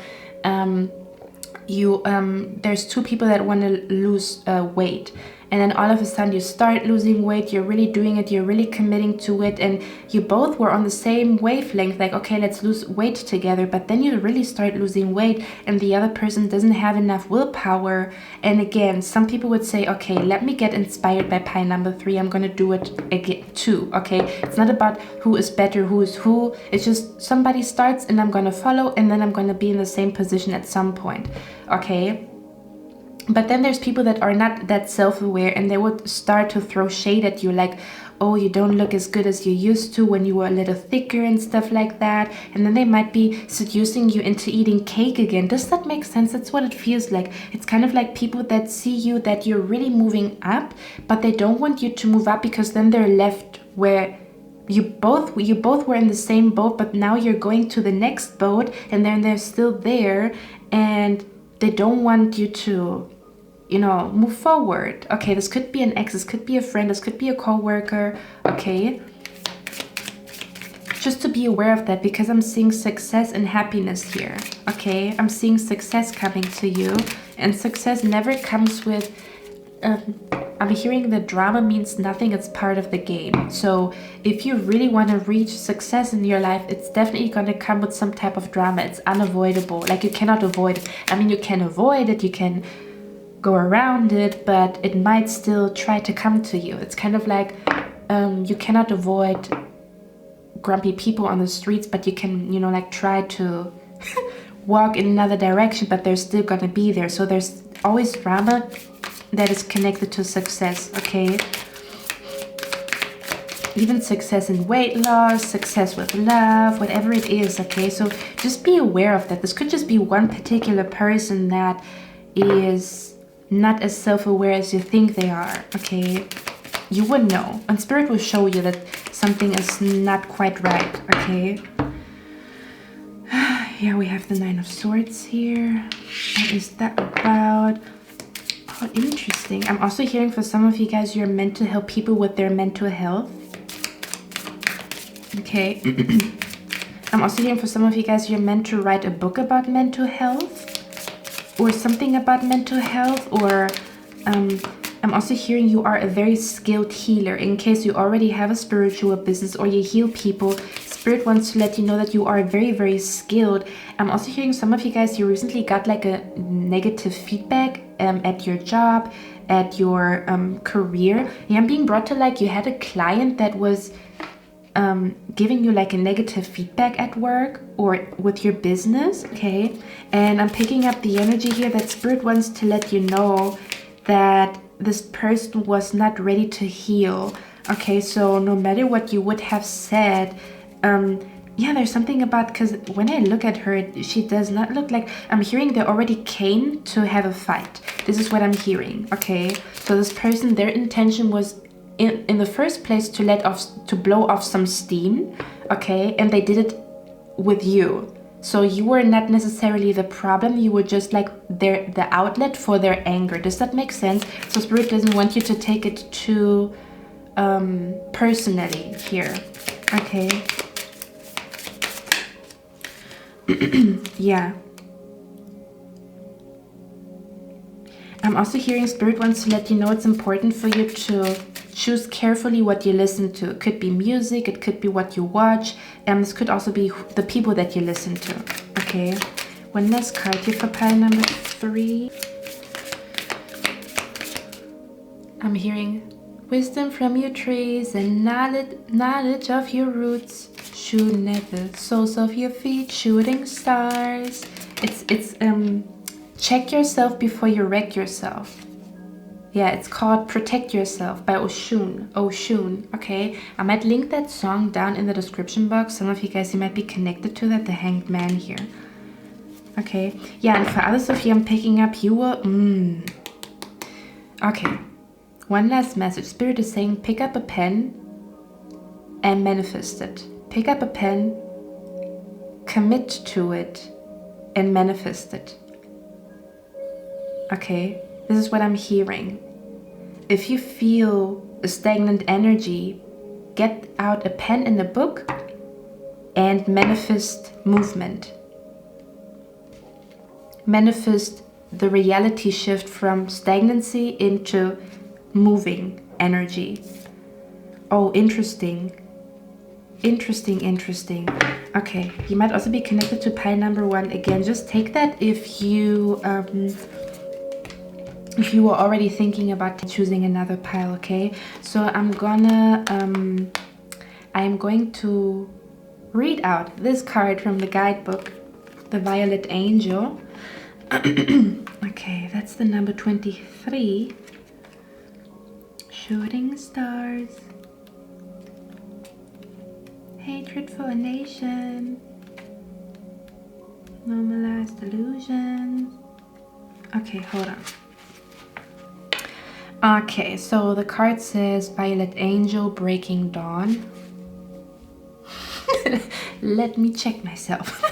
there's two people that want to lose weight, and then all of a sudden you start losing weight, you're really doing it, you're really committing to it, and you both were on the same wavelength, like, okay, let's lose weight together, but then you really start losing weight and the other person doesn't have enough willpower. And again, some people would say, okay, let me get inspired by pie number 3, I'm gonna do it again too, okay? It's not about who is better, who is who, it's just somebody starts and I'm gonna follow, and then I'm gonna be in the same position at some point, okay? But then there's people that are not that self-aware, and they would start to throw shade at you like, oh, you don't look as good as you used to when you were a little thicker and stuff like that. And then they might be seducing you into eating cake again. Does that make sense? That's what it feels like. It's kind of like people that see you, that you're really moving up, but they don't want you to move up because then they're left where you both were in the same boat, but now you're going to the next boat, and then they're still there, and they don't want you to, you know, move forward. Okay, this could be an ex, this could be a friend, this could be a co-worker. Okay, just to be aware of that, because I'm seeing success and happiness here. Okay, I'm seeing success coming to you, and success never comes with I'm hearing that drama means nothing, it's part of the game. So if you really want to reach success in your life, it's definitely going to come with some type of drama. It's unavoidable. Like, you cannot avoid it. I mean, you can avoid it, you can go around it, but it might still try to come to you. It's kind of like you cannot avoid grumpy people on the streets, but you can, you know, like try to walk in another direction, but they're still going to be there. So there's always drama that is connected to success. Okay, even success in weight loss, success with love, whatever it is. Okay, so just be aware of that. This could just be one particular person that is not as self-aware as you think they are. Okay, you would know, and spirit will show you that something is not quite right. Okay, yeah, we have the 9 of Swords here. What is that about? Oh, interesting. I'm also hearing for some of you guys, you're meant to help people with their mental health. Okay. I'm also hearing for some of you guys, you're meant to write a book about mental health or something about mental health. Or I'm also hearing you are a very skilled healer. In case you already have a spiritual business or you heal people, Spirit wants to let you know that you are very, very skilled. I'm also hearing some of you guys, you recently got like a negative feedback at your job, at your career. Yeah, I'm being brought to like you had a client that was giving you like a negative feedback at work or with your business. Okay, and I'm picking up the energy here that Spirit wants to let you know that this person was not ready to heal. Okay, so no matter what you would have said, yeah, there's something about, because when I look at her, she does not look like, I'm hearing they already came to have a fight. This is what I'm hearing. Okay, so this person, their intention was in the first place to blow off some steam. Okay, and they did it with you. So you were not necessarily the problem, you were just like the outlet for their anger. Does that make sense? So Spirit doesn't want you to take it too personally here. Okay. Yeah. I'm also hearing Spirit wants to let you know it's important for you to choose carefully what you listen to. It could be music, it could be what you watch, and this could also be the people that you listen to. Okay, one last card here for pile number 3. I'm hearing wisdom from your trees and knowledge of your roots, shooting at the soles of your feet, shooting stars. It's check yourself before you wreck yourself. Yeah, it's called Protect Yourself by Oshun. Okay, I might link that song down in the description box. Some of you guys, you might be connected to that, the Hanged Man here. Okay, yeah, and for others of you, I'm picking up you were, Okay, one last message. Spirit is saying, pick up a pen and manifest it. Pick up a pen, commit to it, and manifest it. Okay, this is what I'm hearing. If you feel a stagnant energy, get out a pen and a book and manifest movement. Manifest the reality shift from stagnancy into moving energy. Oh, interesting. Interesting. Okay, you might also be connected to pile number 1. Again, just take that if you were already thinking about choosing another pile. Okay, so I'm going to read out this card from the guidebook, the Violet Angel. Okay, that's the number 23. Shooting stars. Hatred for a nation. Normalized delusions. Okay, hold on. Okay, so the card says Violet Angel Breaking Dawn. Let me check myself.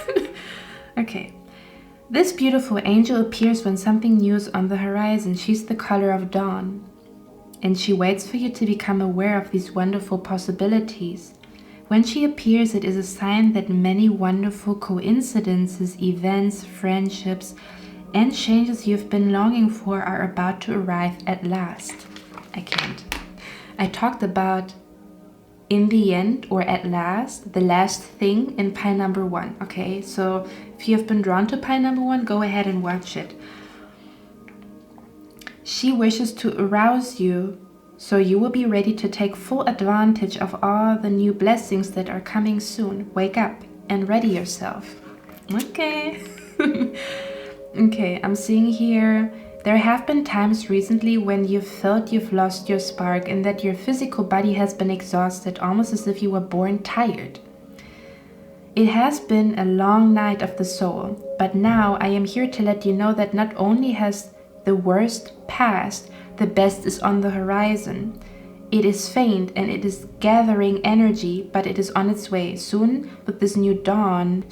Okay. This beautiful angel appears when something new is on the horizon. She's the color of dawn. And she waits for you to become aware of these wonderful possibilities. When she appears, it is a sign that many wonderful coincidences, events, friendships, and changes you've been longing for are about to arrive at last. I can't. I talked about in the end or at last, the last thing in pile number 1. Okay, so if you have been drawn to pile number 1, go ahead and watch it. She wishes to arouse you so you will be ready to take full advantage of all the new blessings that are coming soon. Wake up and ready yourself. Okay. Okay, I'm seeing here, there have been times recently when you've felt you've lost your spark and that your physical body has been exhausted, almost as if you were born tired. It has been a long night of the soul, but now I am here to let you know that not only has the worst passed, the best is on the horizon. It is faint and it is gathering energy, but it is on its way. Soon with this new dawn,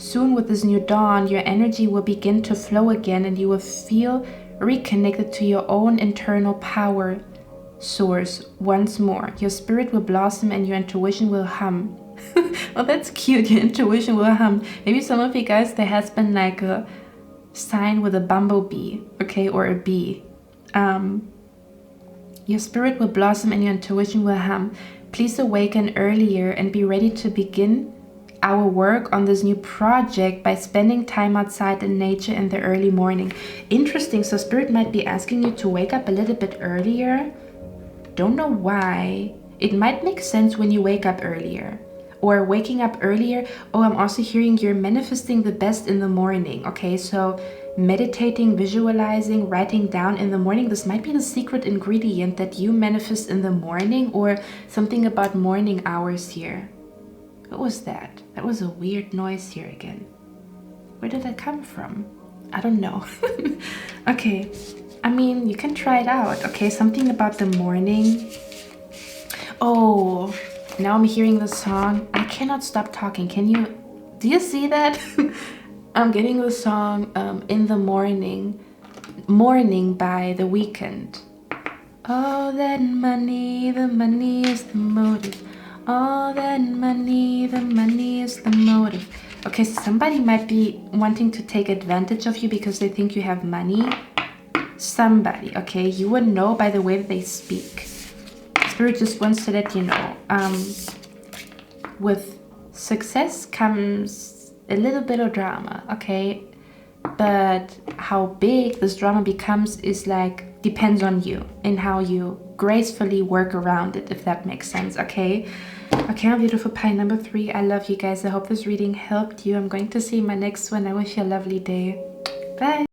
your energy will begin to flow again and you will feel reconnected to your own internal power source once more. Your spirit will blossom and your intuition will hum. Oh, that's cute. Your intuition will hum. Maybe some of you guys, there has been like a sign with a bumblebee, okay, or a bee. Your spirit will blossom and your intuition will hum. Please awaken earlier and be ready to begin our work on this new project by spending time outside in nature in the early morning. Interesting. So spirit might be asking you to wake up a little bit earlier. Don't know why. It might make sense when you wake up earlier. Or waking up earlier. Oh, I'm also hearing you're manifesting the best in the morning. Okay, so meditating, visualizing, writing down in the morning. This might be the secret ingredient that you manifest in the morning, or something about morning hours here. What was that? That was a weird noise here again. Where did that come from? I don't know. Okay, I mean, you can try it out. Okay, something about the morning. Oh, now I'm hearing the song. I cannot stop talking. Do you see that? I'm getting the song In the Morning by The Weeknd. All that money, the money is the motive. All that money, the money is the motive. Okay, so somebody might be wanting to take advantage of you because they think you have money. Somebody, okay? You would know by the way that they speak. Spirit just wants to let you know. With success comes a little bit of drama, okay? But how big this drama becomes is like, depends on you and how you gracefully work around it, if that makes sense, okay? Okay, my beautiful pile number 3. I love you guys. I hope this reading helped you. I'm going to see you in my next one. I wish you a lovely day. Bye.